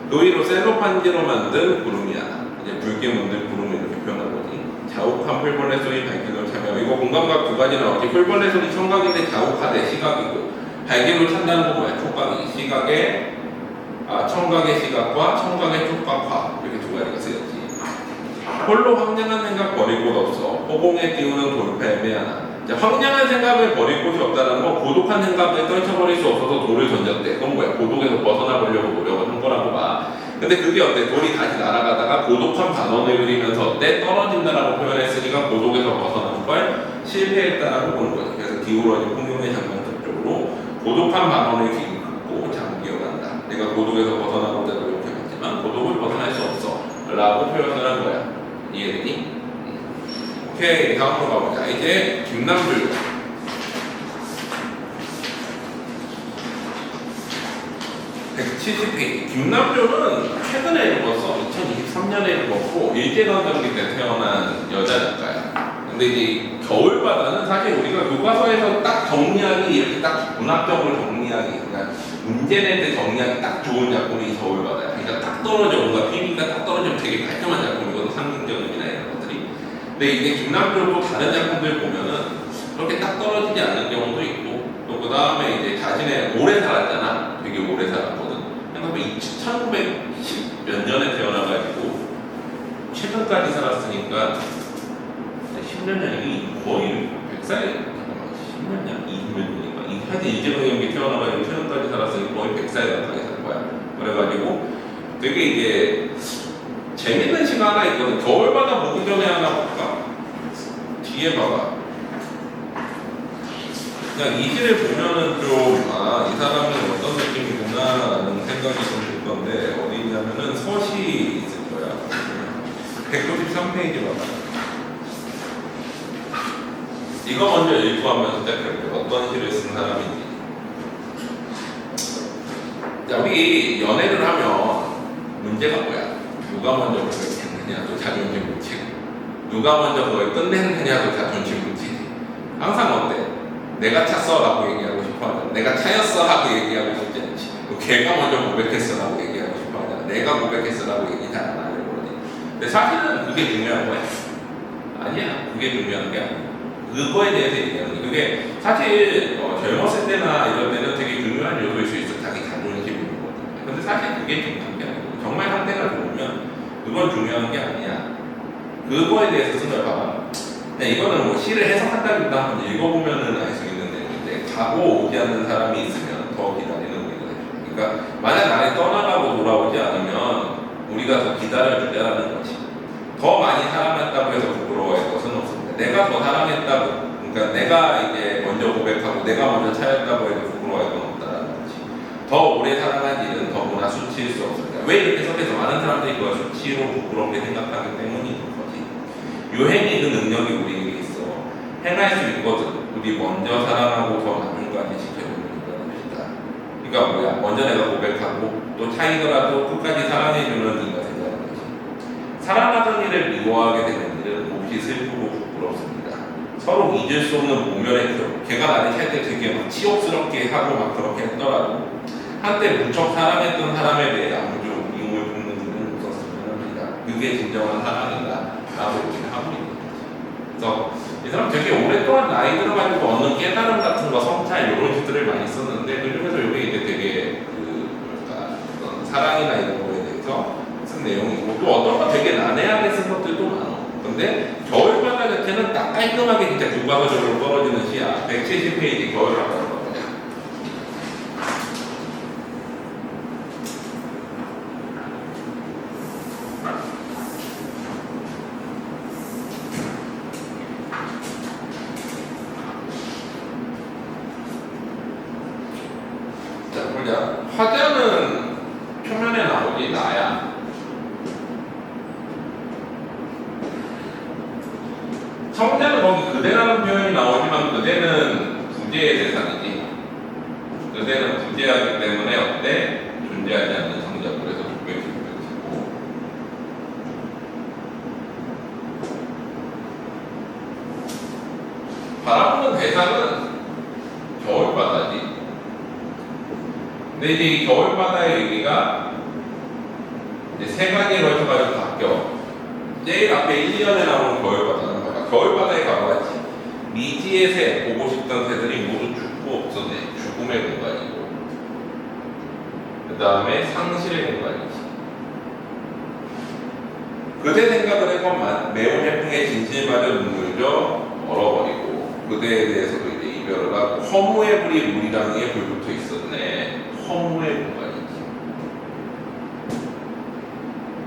그 위로 셀로판지로 만든 구름이야. 이제 붉게 문들 구름을 이렇게 표현하거니. 자욱한 풀벌레 소리 발길로 참여. 이거 공감각 두 가지 나오지. 풀벌레 소리 청각인데 자욱하대 시각이고. 발길로 찬다는 건 뭐야? 촉각이. 청각의 시각과 청각의 촉각화. 이렇게 두 가지가 쓰였지. 홀로 황량한 생각 버릴 곳 없어. 허공에 띄우는 돌팔 매하나. 황량한 생각을 버릴 곳이 없다는 건 고독한 생각을 떨쳐버릴 수 없어서 돌을 던졌대. 그건 뭐야? 고독에서 벗어나 보려고 노력을 한 거라고 봐. 근데 그게 어때? 돌이 다시 날아가다가 고독한 반원을 그리면서 어때? 떨어진다라고 표현했으니까 고독에서 벗어나는 걸 실패했다라고 보는 거지. 그래서 기울어진 풍경의 장면적으로 고독한 반원을 긋고 잠기어간다. 내가 고독에서 벗어나고자 노력해봤지만 고독을 벗어날 수 없어 라고 표현을 한 거야. 이해되니? 오케이, 다음으로 가보자. 이제 김남주 170페이지. 김남주는 최근에 읽었어. 2023년에 읽었고 일제강점기 때 태어난 여자 작가야. 근데 이제 겨울바다는 사실 우리가 교과서에서 딱 정리하기, 이렇게 딱 문학적으로 정리하기, 그러니까 문제 낼 때 정리하기 딱 좋은 작품이 겨울바다야. 그러니까 딱 떨어져, 뭔가 비밀가 딱 떨어지면 되게 깔끔한 작품이거든. 상징적이나 이런 것들이. 근데 이게 김남주도 다른 작품들 보면은 그렇게 딱 떨어지지 않는 경우도 있고, 또 그 다음에 이제 자신의 오래 살았잖아. 되게 오래 살았거든. 그러니까 1910 몇 년에 태어나가지고 최근까지 살았으니까 10년 전이 거의 100살, 잠깐만, 10년 전, 20년 전이니까 하여튼 일제강점기 태어나가지고 최근까지 살았으니까 거의 100살 가까이 살 거야. 그래가지고 되게 이제 재밌는 시가 하나 있거든. 겨울바다 보기 전에 하나 볼까? 뒤에 봐봐. 그냥 이 시를 보면은 좀, 이 사람은 어떤 느낌이구나 라는 생각이 좀 들 건데, 어디 있냐면은 서시 있을 거야. 193페이지 봐봐. 이거 먼저 읽고 하면서 시작할게요. 어떤 시를 쓴 사람인지. 자, 우리 연애를 하면 문제가 뭐야? 누가 먼저 고백했느냐도 자존심 문제고, 누가 먼저 그걸 끝냈느냐도 자존심 문제지. 항상 어때? 내가 찼어 라고 얘기하고 싶어 하잖아. 내가 차였어 라고 얘기하고 싶지 않지. 걔가 먼저 고백했어 라고 얘기하고 싶어 하잖아. 내가 고백했어 라고 얘기 잘 안 하려고 그러지. 근데 사실은 그게 중요한 거야? 아니야. 그게 중요한 게 아니야. 그거에 대해서 얘기하는 거야. 그게 사실 젊었을 때나 이럴 때는 되게 중요한 요소일 수 있어. 자기 자존심이 있는 거거든. 근데 사실 그게 중요한 게 아니고, 정말 상대가 좋으면 그건 중요한 게 아니야. 그거에 대해서 쓴 걸 봐봐. 이거는 뭐 시를 해석한다기보다 한번 읽어보면은 알 수 있는 내용인데, 가고 오지 않는 사람이 있으면 더 기다리는 우리가 되죠. 그러니까 만약 나를 떠나가고 돌아오지 않으면 우리가 더 기다려주자라는 거지. 더 많이 사랑했다고 해서 부끄러워할 것은 없습니다. 내가 더 사랑했다고, 그러니까 내가 이제 먼저 고백하고 내가 먼저 차였다고 해도 부끄러워할 건 없다라는 거지. 더 오래 사랑한 일은 더구나 수치일 수 없습니다. 왜 이렇게 속에서 많은 사람들이 그걸 수치로 부끄럽게 생각하기 때문인 거지. 유행이 그 능력이 우리에게 있어. 행할 수 있거든. 우리 먼저 사랑하고 더 나중까지 지켜주는 것이다. 그러니까 뭐야? 먼저 내가 고백하고 또 차이더라도 끝까지 사랑해주는 네가 된다는 거지. 사랑하던 일을 미워하게 되는 일은 몹시 슬프고 부끄럽습니다. 서로 잊을 수 없는 모멸의 기억. 걔가 나를 찰 때 되게 막 치욕스럽게 하고 막 그렇게 했더라도 한때 무척 사랑했던 사람에 대해 아무도 이용을 붓는 일은 없었으면 합니다. 그게 진정한 사랑이다 라고 얘기를 하고 있는 거죠. 그래서 이 사람 되게 오랫동안 나이 들어가지고 얻는 깨달음 같은 거, 성찰 이런 것들을 많이 썼는데, 그 중에서 이게 이제 되게 어떤 사랑이나 이런 거에 대해서 쓴 내용이고, 또 어떤 거 되게 난해하게 쓴 것들도 많아. 근데 겨울바다 자체는 딱 깔끔하게 진짜 교과서적으로 떨어지는 시야. 170페이지 겨울바다. 화자는 표면에 나오지 나야. 성자는 거기 그대라는 표현이 나오지만 그대는 부재의 대상이지. 그대는 부재하기 때문에 어때? 존재하지 않는 성자물에서 독백지고 바라보는 대상은 겨울바다지. 근데 이제 이 겨울바다의 의미가 이제 세 가지에 걸쳐가지고 바뀌어. 제일 앞에 1, 2년에 나오는 겨울바다는 봐봐. 겨울바다에 가봐야지. 미지의 새, 보고 싶던 새들이 모두 죽고 없어네. 죽음의 공간이고. 그 다음에 상실의 공간이지. 그대 생각을 해보면 매운 해풍에 진실마저 눈물져 얼어버리고 그대에 대해서도 이제 이별을 하고 허무의 불이 물이랑 위에 불붙어 있었네. 허무의 공간이지.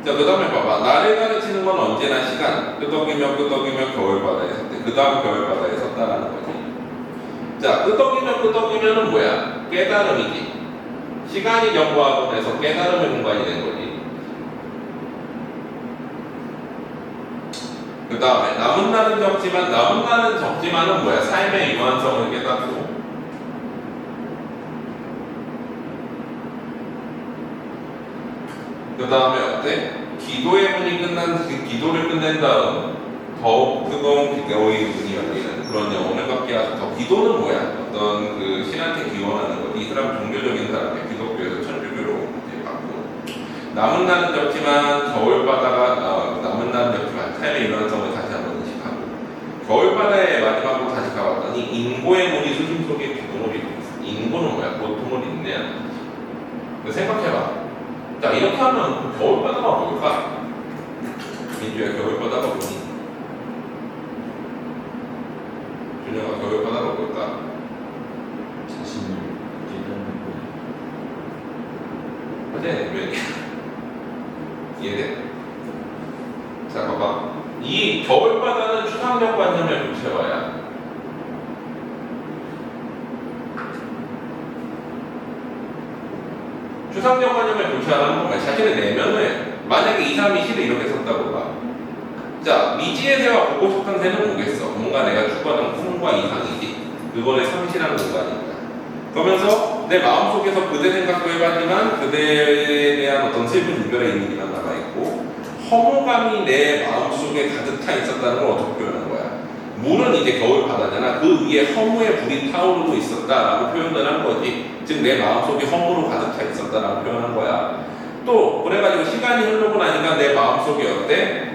자, 그 다음에 봐봐. 나를 가르치는 건 언제나 시간. 끄덕이며 겨울바다에 섰대. 그 다음 겨울바다에 섰다라는 거지. 자, 끄덕이면은 뭐야? 깨달음이지. 시간이 경과하고 해서 깨달음의 공간이 된 거지. 그 다음에 남은 날은 적지만은 뭐야? 삶의 유한성을 깨닫고 그 다음에 어때? 기도의 문이 끝난 기도를 끝낸 다음 더욱 뜨거운 기도의 문이 열리는 그런 영혼을 갖게 하죠. 더 기도는 뭐야? 어떤 그 신한테 기원하는 거. 이스람 종교적인 사람이 기독교에서 천주교로 이제 바꾸고 남은 날은 적지만 겨울바다가 남은 날은 적지만 삶의 유한성을 다시 한번 인식하고 겨울바다에 마지막으로 다시 가봤더니 인고의 문이 수심 속에 기도를 이루고 있어. 인고는 뭐야? 고통을 인내하는 거지. 생각해봐. 자, 이렇게 하면 겨울바다가 뭘까? 민주야, 겨울바다가 뭐니? 준영아, 겨울바다가 뭘까? 자신을 깨닫는 거. 어제 왜 이해돼? 자, 봐봐. 이 겨울바다는 추상적 관념을 교체해봐야 추상적 관념을 교체하는 건 자신의 내면을 만약에 이 사람이 실을 이렇게 썼다고 봐. 자, 미지의 새와 보고 싶던 새는 뭐겠어? 뭔가 내가 추구하는 꿈과 이상이지. 그거를 상실하는 공간이니까. 그러면서 내 마음속에서 그대 생각도 해봤지만 그대에 대한 어떤 슬픈 이별의 이미지만 남아있고 허무감이 내 마음속에 가득 차 있었다는 걸 어떻게 표현한 거야? 물은 이제 겨울 바다잖아. 그 위에 허무의 불이 타오르고 있었다라고 표현을 한 거지. 즉 내 마음속에 허무로 가득 차 있었다라고 표현한 거야. 또 그래가지고 시간이 흐르고 나니까 내 마음속에 어때?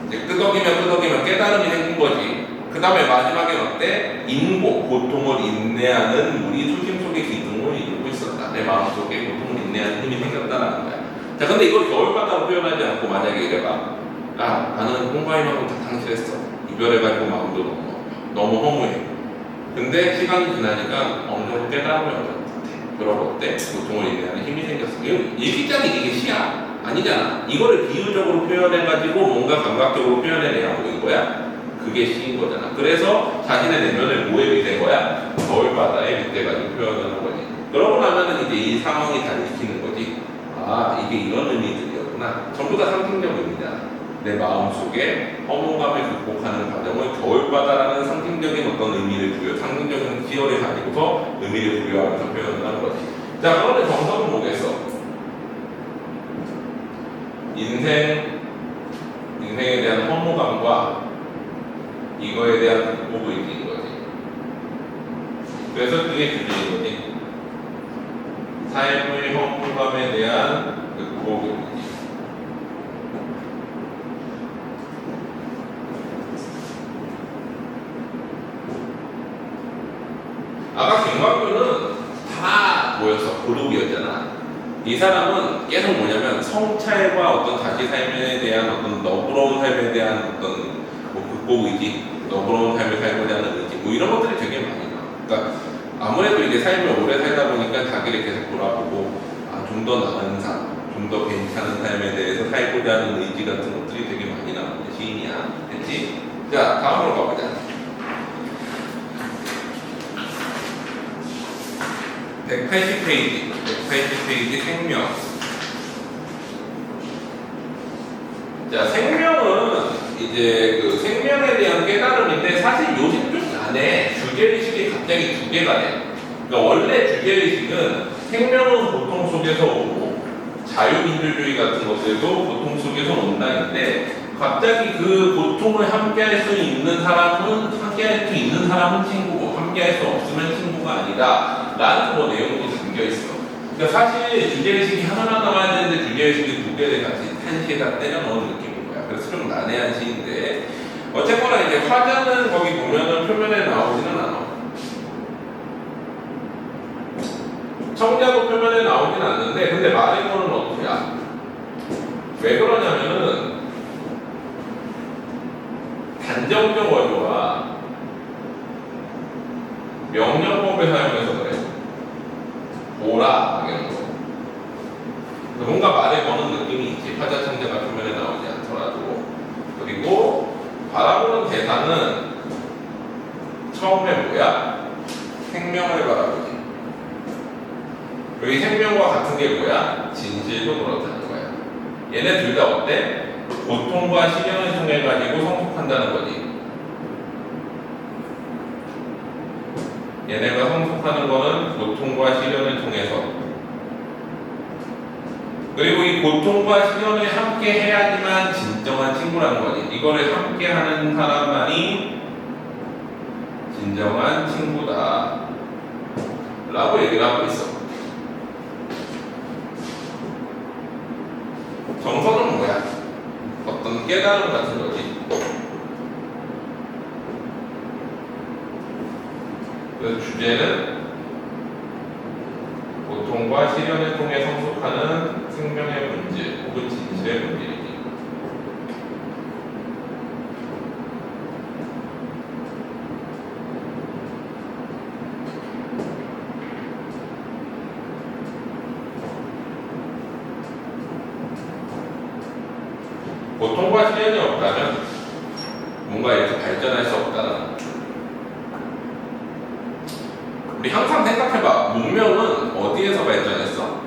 이제 끄덕이면 깨달음이 생긴 거지. 그 다음에 마지막에 어때? 인고, 고통을 인내하는 물이 수심 속에 기둥을 이루고 있었다. 내 마음속에 고통을 인내하는 힘이 생겼다는 거야. 자, 근데 이걸 겨울바다로 표현하지 않고 만약에 이래봐. 아, 나는 홍가인하고 다 상실했어. 이별해가지고 마음도 너무 허무해. 근데 시간이 지나니까 어느 정도 깨달음을 얻었대. 그러고 어때? 고통을 인내하는 힘이 생겼어. 일기장이 이게 시야? 아니잖아. 이거를 비유적으로 표현해가지고 뭔가 감각적으로 표현해내야 보인 거야? 그게 시인 거잖아. 그래서 자신의 내면을 뭐에 빗댄 거야? 겨울바다에 빗대가지고 표현하는 거지. 그러고 나면은 이제 이 상황이 단식히는 거지. 아, 이게 이런 의미들이었구나. 전부 다 상징적 의미잖아. 내 마음속에 허무감을 극복하는 과정을 겨울바다라는 상징적인 어떤 의미를 부여, 상징적인 기여를 가지고서 의미를 부여하면서 표현을 하는 거지. 자, 그런데 정석은 뭐겠어? 인생에 대한 허무감과 이거에 대한 극복을 이기는 거지. 그래서 그게 주제인 거지. 삶의 허무감에 대한 극복을 아까 김광규는 다 뭐였어? 그룹이었잖아. 이 사람은 계속 뭐냐면 성찰과 어떤 자기 삶에 대한 어떤 너그러운 삶에 대한 어떤 뭐 극복의지, 너그러운 삶을 살고자 하는 의지, 뭐 이런 것들이 되게 많이 나와. 그러니까 아무래도 이제 삶을 오래 살다 보니까 자기를 계속 돌아보고 좀 더 나은 삶, 좀 더 괜찮은 삶에 대해서 살고자 하는 의지 같은 것들이 되게 많이 나오는 시인이야. 됐지? 자, 다음으로 가보자. 180페이지 생명. 자, 생명은 이제 그 생명에 대한 깨달음인데 사실 요즘 좀 안에 주제의식이 갑자기 두 개가 돼. 그러니까 원래 주제의식은 생명은 고통 속에서 오고 자유민주주의 같은 것들도 고통 속에서 온다는데 갑자기 그 고통을 함께할 수 있는 사람은 함께할 수 있는 사람은 친구고 함께할 수 없으면 친구가 아니다 라는 뭐 내용도 담겨 있어. 그러니까 사실 주제의식이 하나만 남아야 되는데 주제의식이 두 개를 같이 한 시에다 때려 넣은 느낌인 거야. 그래서 좀 난해한 시인데 어쨌거나 이제 화자는 거기 보면은 표면에 나오지는 않아. 청자도 표면에 나오진 않는데 근데 말인 거는 어떻게야? 왜 그러냐면은 단정적 원조와 명령법을 사용해서 그래. 보라 방향으로. 뭔가 말에 거는 느낌이 있지. 화자 청자가 표면에 나오지 않더라도. 그리고 바라보는 대상은 처음에 뭐야? 생명을 바라보지. 여기 생명과 같은 게 뭐야? 진실도 그렇다는 거야. 얘네 둘 다 어때? 고통과 시련을 통해 가지고 성숙한다는 거지. 얘네가 성숙하는 거는 고통과 시련을 통해서. 그리고 이 고통과 시련을 함께 해야지만 진정한 친구라는 거지. 이거를 함께 하는 사람만이 진정한 친구다 라고 얘기를 하고 있어. 정서는 뭐야? 어떤 깨달음 같은 거지. 그래서 주제는 고통과 시련을 통해 성숙하는 생명의 본질 혹은 진실의 본질이지. 고통과 시련이 없다면 뭔가 이렇게 발전할 수 없다는 거야. 우리 항상 생각해봐. 문명은 어디에서 발전했어?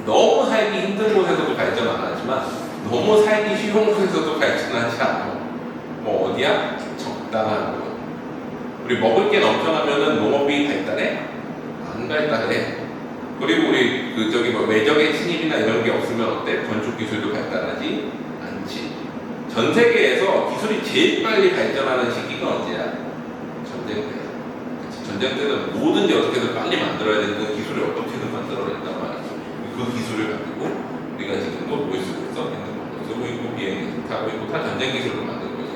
너무 살기 힘든 곳에서도 발전 안 하지만 너무 살기 쉬운 곳에서도 발전하지 않아. 뭐 어디야? 적당한 곳. 우리 먹을 게 넘쳐나면은 농업이 발달해? 안 발달해. 그리고 우리 뭐 외적의 침입이나 이런 게 없으면 어때? 건축 기술도 발달하지 않지. 전 세계에서 기술이 제일 빨리 발전하는 시기가 언제야? 전쟁 때야. 전쟁 때는 뭐든지 어떻게든 빨리 만들어야 되는 그 기술을 어떻게든 만들어낸단 말이지. 그 기술을 가지고 우리가 지금도 뭘 쓰고 있어? 핸드폰도 쓰고 있고 비행기도 타고 있고 다 전쟁 기술로 만든 거지.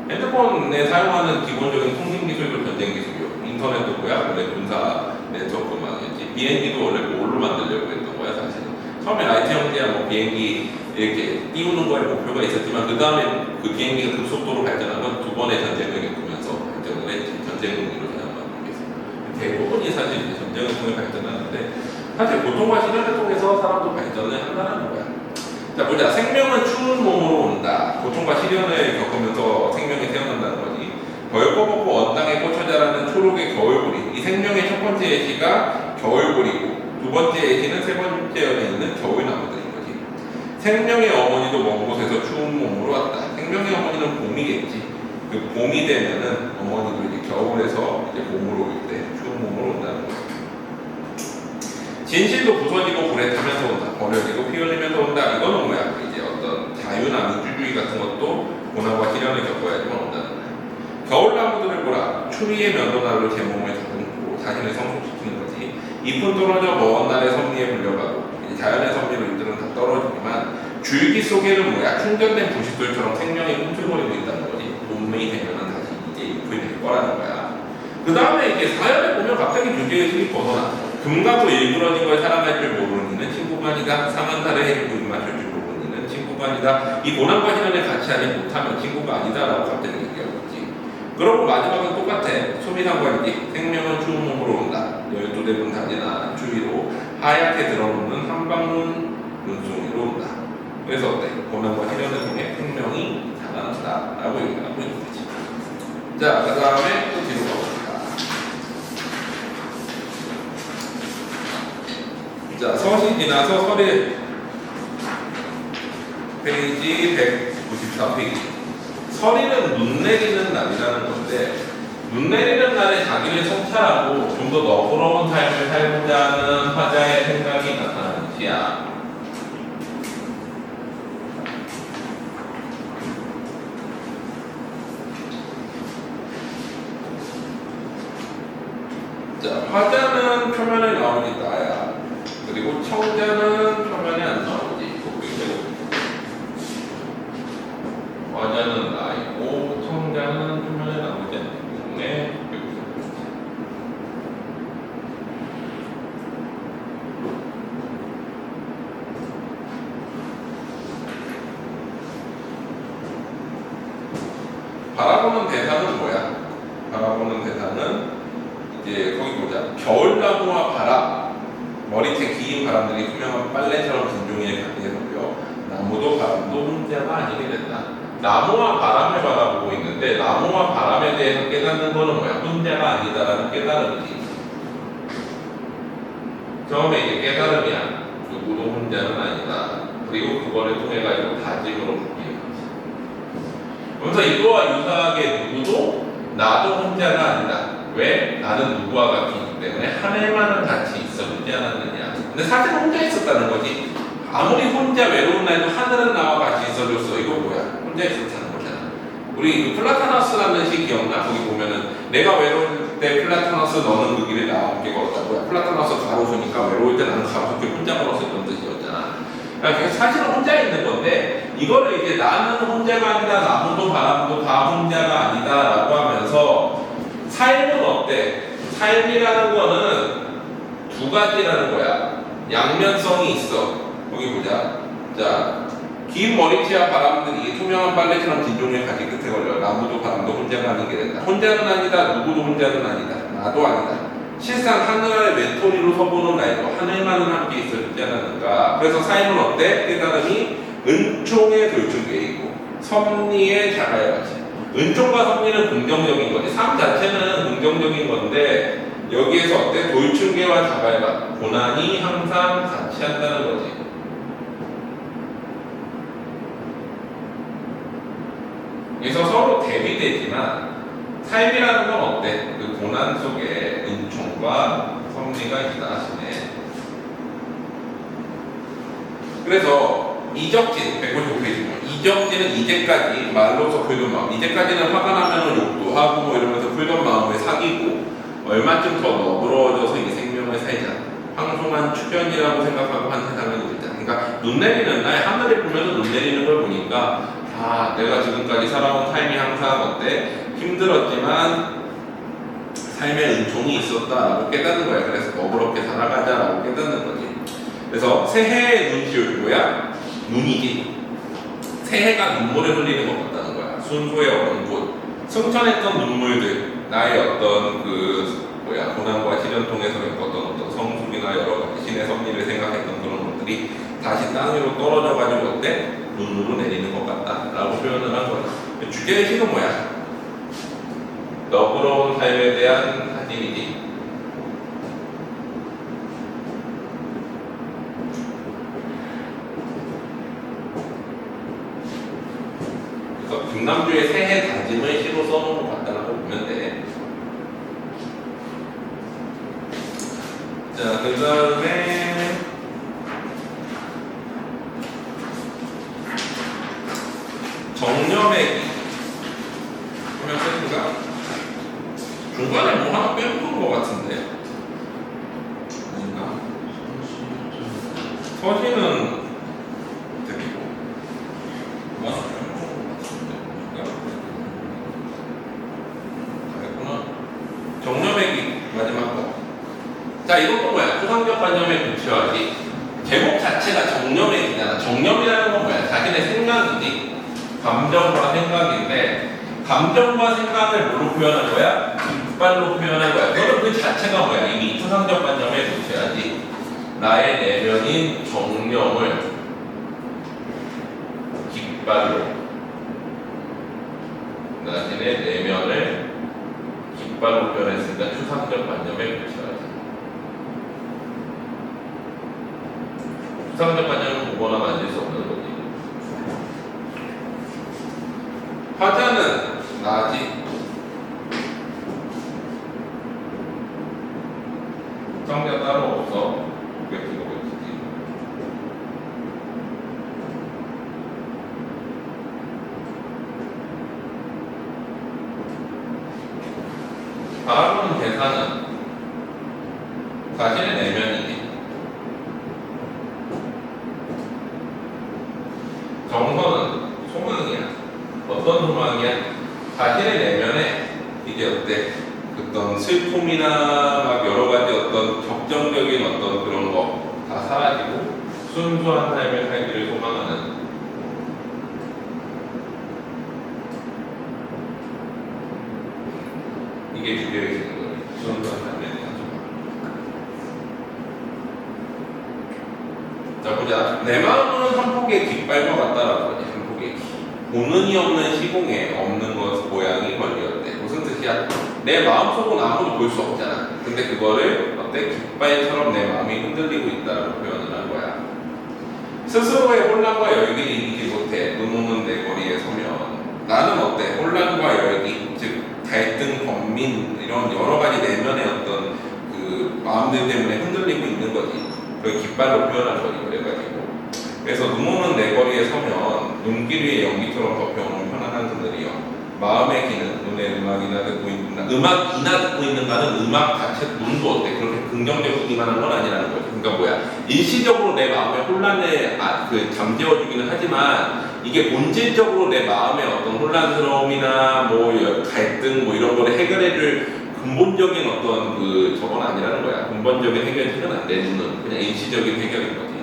핸드폰에 사용하는 기본적인 통신 기술도 전쟁 기술이고 인터넷도 뭐야? 원래 군사 네트워크망이었지. 비행기도 원래 뭘로 만들려고 했던 거야 사실. 처음에 라이트 형제야 뭐 비행기 이렇게 띄우는 거에 목표가 있었지만 그 다음에 그 비행기가 급속도로 발전한 건 두 번의 전쟁을 겪으면서 발전을 했지. 전쟁 능력으로 생각하는 게 있어. 대부분이 사실 이제 전쟁을 통해 발전하는데 사실 고통과 시련을 통해서 사람도 발전을 한다는 거야. 자 보자. 생명은 추운 몸으로 온다. 고통과 시련을 겪으면서 생명이 태어난다는 거지. 벌거벗고 언당에 꽂혀 자라는 초록의 겨울보리. 이 생명의 첫 번째 예시가 겨울보리고 두 번째 예시는 세 번째 연에 있는 겨울나무들인 거지. 생명의 어머니도 먼 곳에서 추운 몸으로 왔다. 생명의 어머니는 봄이겠지. 그 봄이 되면은 어머니도 이제 겨울에서 이제 봄으로 올 때 추운 몸으로 온다는 거지. 진실도 부서지고 불에 타면서 온다. 버려지고 피 흘리면서 온다. 이거는 뭐야? 이제 어떤 자유나 민주주의 같은 것도 고난과 시련을 겪어야지만 온다는 거야. 겨울나무들을 보라. 추위의 면도날로 제 몸을 다듬고 자신을 성숙시키는 거지. 잎은 떨어져 먼 날의 섭리에 불려가고 자연의 섭리로 이들은 다 떨어지지만 줄기 속에는 뭐야? 충전된 부싯돌처럼 생명이 꿈틀거리고 있다는 거지. 봄이 되면은 다시 이제 잎이 될 거라는 거야. 그 다음에 이제 사연을 보면 갑자기 주제의식이 벗어나. 금가고 일그러진 걸 사랑할 줄 모르는 이는 친구만이다. 상한 살에 해주고 입맞출 줄 모르는 이는 친구만이다. 이 고난과 시련을 같이 하지 못하면 친구가 아니다라고 갑자기 얘기하고 있지. 그러고 마지막은 똑같아. 소미상관이지. 생명은 추운 몸으로 온다. 12대분 다지나 추위로 하얗게 들어놓는 한방눈 눈송이로 온다. 그래서 어때? 고난과 시련을 통해 생명이 자라난다 라고 얘기하고 있는 거지. 자, 그 다음에 또 뒤로 가봅니다. 자, 서시 지나서 서리 페이지 194페이지. 서리는 눈 내리는 날이라는 건데 눈 내리는 날에 자기를 성찰하고 좀 더 너그러운 삶을 살고자 하는 화자의 생각이 나타나는 시야. 자, 화자는 표면에 나오니 나야. 그리고 청자는 표면에 안 나오지. 화자는 나이고 청자는 표면에 나오지 않기 때문에 바라보는 대상은 뭐야? 바라보는 대상은 이제 거기 보자. 겨울나무와 바람, 머리채 긴 바람들이 투명한 빨래처럼 진종의 관계에 놓여 나무도 바람도 혼자가 아니게 된다. 나무와 바람을 바라보고 있는데 나무와 바람에 대해서 깨닫는 거는 뭐야? 혼자가 아니다라는 깨달음이지. 처음에 이제 깨달음이야. 누구도 혼자는 아니다. 그리고 그거를 통해 가지고 다짐으로 바뀌는 거지. 그래서 이거와 유사하게 누구도 나도 혼자가 아니다. 왜? 나는 누구와 같기 때문에 하늘만은 같이 있었지 않았느냐. 근데 사실 혼자 있었다는 거지. 아무리 혼자 외로운 날도 하늘은 나와 같이 있어줬어. 이거 뭐야? 혼자 있었다는 거잖아. 우리 그 플라타너스라는 시 기억나? 거기 보면은 내가 외로울 때 플라타너스 너는 그 길에 나와 함께 걸었다. 뭐야? 플라타너스 가로수니까 외로울 때 나는 가로수길 혼자 걸었었던 뜻이었잖아. 그러니까 사실은 혼자 있는 건데 이거를 이제 나는 혼자가 아니다. 나무도 바람도 다 혼자가 아니다라고 하면서 삶은 어때? 삶이라는 거는 두 가지라는 거야. 양면성이 있어. 거기 보자. 자, 긴 머리채와 바람들이 투명한 빨래처럼 진종의 가지 끝에 걸려 나무도 바람도 혼자가 아니게 된다. 혼자는 아니다. 누구도 혼자는 아니다. 나도 아니다. 실상 하늘 아래 외톨이로 서보는 날도 하늘만은 함께 있었지 않았는가. 그래서 삶은 어때? 깨달음이 은총의 돌출계이고 섭리의 자갈같이. 은총과 섭리는 긍정적인 거지. 삶 자체는 긍정적인 건데 여기에서 어때? 돌충계와 자갈과 고난이 항상 같이 한다는 거지. 그래서 서로 대비되지만 삶이라는 건 어때? 그 고난 속에 은총과 섭리가 있다 하시네. 그래서 이적진 195페이지 이적진은 이제까지 말로서 풀던 마음, 이제까지는 화가 나면 욕도 하고 뭐 이러면서 풀던 마음을 사귀고 얼마쯤 더 너그러워져서 이 생명을 살자. 황송한 추변이라고 생각하고 한 세상을 누리자. 그러니까 눈 내리는 날 하늘을 보면서 눈 내리는 걸 보니까 아, 내가 지금까지 살아온 삶이 항상 어때? 힘들었지만 삶의 은총이 있었다라고 깨닫는 거야. 그래서 너그럽게 살아가자라고 깨닫는 거지. 그래서 새해의 눈시울이 뭐야? 눈이지. 새해가 눈물을 흘리는 것 같다는 거야. 순소의 원곳. 승천했던 눈물들, 나의 어떤 고난과 시련 통해서 겪었던 어떤 성숙이나 여러 가지 신의 섭리를 생각했던 그런 것들이 다시 땅 위로 떨어져가지고 어때? 눈으로 내리는 것 같다라고 표현을 한 거야. 주제의식은 뭐야? 너그러운 삶에 대한 다짐이지. 그래서 김남주의 새해 다짐을 시로 써놓은 것 같다라고 보면 돼. 자, 그 다음에 정념의기 그러면 끝인가? 중간에 뭐 하나 빼놓은 것 같은데 아닌가? 서신은 되고 뭐 하나 빼놓은 것 같은데 알겠구나. 정념의기 마지막 거. 자, 이것도 뭐야? 추상적 관념에 근처하지. 제목 자체가 정념의기잖아. 정념이라는 건 뭐야? 자기네 생각이지. 감정과 생각인데 감정과 생각을 뭐로 표현한 거야? 깃발로 표현한 거야. 너는 그 자체가 뭐야? 이미 추상적 관념에 붙여야지. 나의 내면인 정념을 깃발로 자신의 내면을 깃발로 표현했으니까 추상적 관념에 붙여야지. 추상적 관념은 보거나 만질 수 없는 거지. 화자는 나지. 특성자 따로 없어. 500T, 500T. 바라보는 대상은 자신의 내면이지. 정서는 소망이야. 어떤 소망이야? 자신의 내면에 이제 어때? 어떤 슬픔이나 막 여러 가지 어떤 적정적인 어떤 그런 거 다 사라지고 순수한 삶을 살기를 소망하는 이게 주제가 되는 거예요. 순수한 삶에 대한 소망. 자 보자. 내 마음은 한 폭의 깃발과 같다라고 하지. 한 폭의 깃. 보는이 없는 시공에 없는 것 모양이 걸렸대. 무슨 뜻이야? 내 마음속은 아무도 볼 수 없잖아. 근데 그거를 어때? 깃발처럼 내 마음이 흔들리고 있다라고 표현을 한 거야. 스스로의 혼란과 열기를 이기지 못해 눈 오는 내 거리에 서면 나는 어때? 혼란과 열기, 즉 갈등, 번민 이런 여러 가지 내면의 어떤 그 마음들 때문에 흔들리고 있는 거지. 그걸 깃발로 표현한 거지. 그래서 눈 오는 내 거리에 서면 눈길 위에 연기처럼 덮여오는 편안한 그늘이여. 마음의 귀는 눈에 음악이나 듣고 있는가는 음악 자체 눈도 어때? 그렇게 긍정적이기만 한 건 아니라는 거죠. 그러니까 뭐야? 일시적으로 내 마음의 혼란에 잠재워주기는 하지만 이게 본질적으로 내 마음의 어떤 혼란스러움이나 뭐 갈등 뭐 이런 거를 해결해줄 근본적인 어떤 그 저건 아니라는 거야. 근본적인 해결책은 안 돼. 눈은 그냥 일시적인 해결인 거지.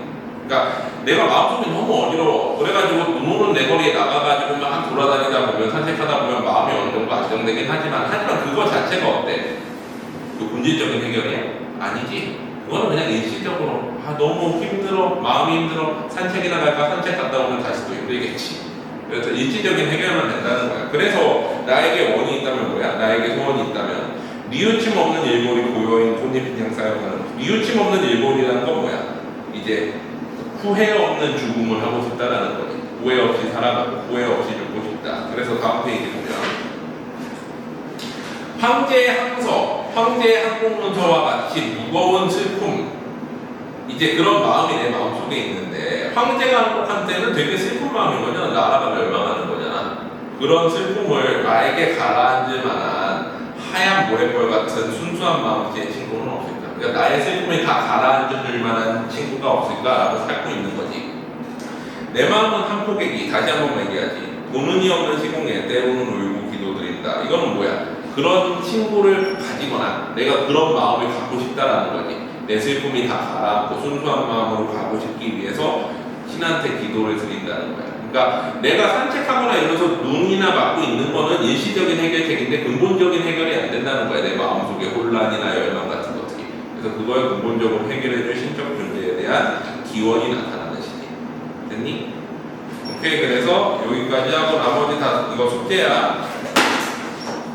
그러니까 내가 마음속이 너무 어지러워. 그래가지고 눈 오는 내 거리에 나가가지고 막 돌아다니다 보면 산책하다 보면 마음이 어느 정도 안정되긴 하지만 그거 자체가 어때? 그 본질적인 해결이야? 아니지. 그거는 그냥 일시적으로 너무 힘들어, 마음이 힘들어, 산책이나 갈까? 산책 갔다 오면 다시 또 힘들겠지. 그래서 일시적인 해결만 된다는 거야. 그래서 나에게 원이 있다면 뭐야? 나에게 소원이 있다면 뉘우침 없는 일몰이 고요인 꽃잎 그냥 쌓여가는 뉘우침 없는 일몰이라는 건 뭐야? 이제 후회 없는 죽음을 하고 싶다라는 거지. 후회 없이 살아가고 후회 없이 죽고 싶다. 그래서 다음 페이지 보면 황제의 항서, 황제의 항공문서와 같이 무거운 슬픔 이제 그런 마음이 내 마음속에 있는데 황제가 항복한테는 되게 슬픈 마음인 거잖아. 나라가 멸망하는 거잖아. 그런 슬픔을 나에게 가라앉을 만한 하얀 모래벌 같은 순수한 마음의 친구는 없을까? 그러니까 나의 슬픔이 다 가라앉을 만한 친구가 없을까라고 살고 있는 거지. 내 마음은 한 폭의 기. 다시 한번 얘기하지. 보는이 없는 시공에 때로는 울고 기도드린다. 이거는 뭐야? 그런 친구를 가지거나 내가 그런 마음을 갖고 싶다라는 거지. 내 슬픔이 다 가라앉고 순수한 마음으로 가고 싶기 위해서 신한테 기도를 드린다는 거야. 그러니까 내가 산책하거나 이러면서 눈이나 맞고 있는 거는 일시적인 해결책인데 근본적인 해결이 안 된다는 거야. 내 마음속에 혼란이나 열망 같은 것들이. 그래서 그걸 근본적으로 해결해줄 신적 존재에 대한 기원이 나타나는 시기. 됐니? 오케이. 그래서 여기까지 하고 나머지 다 이거 숙제야.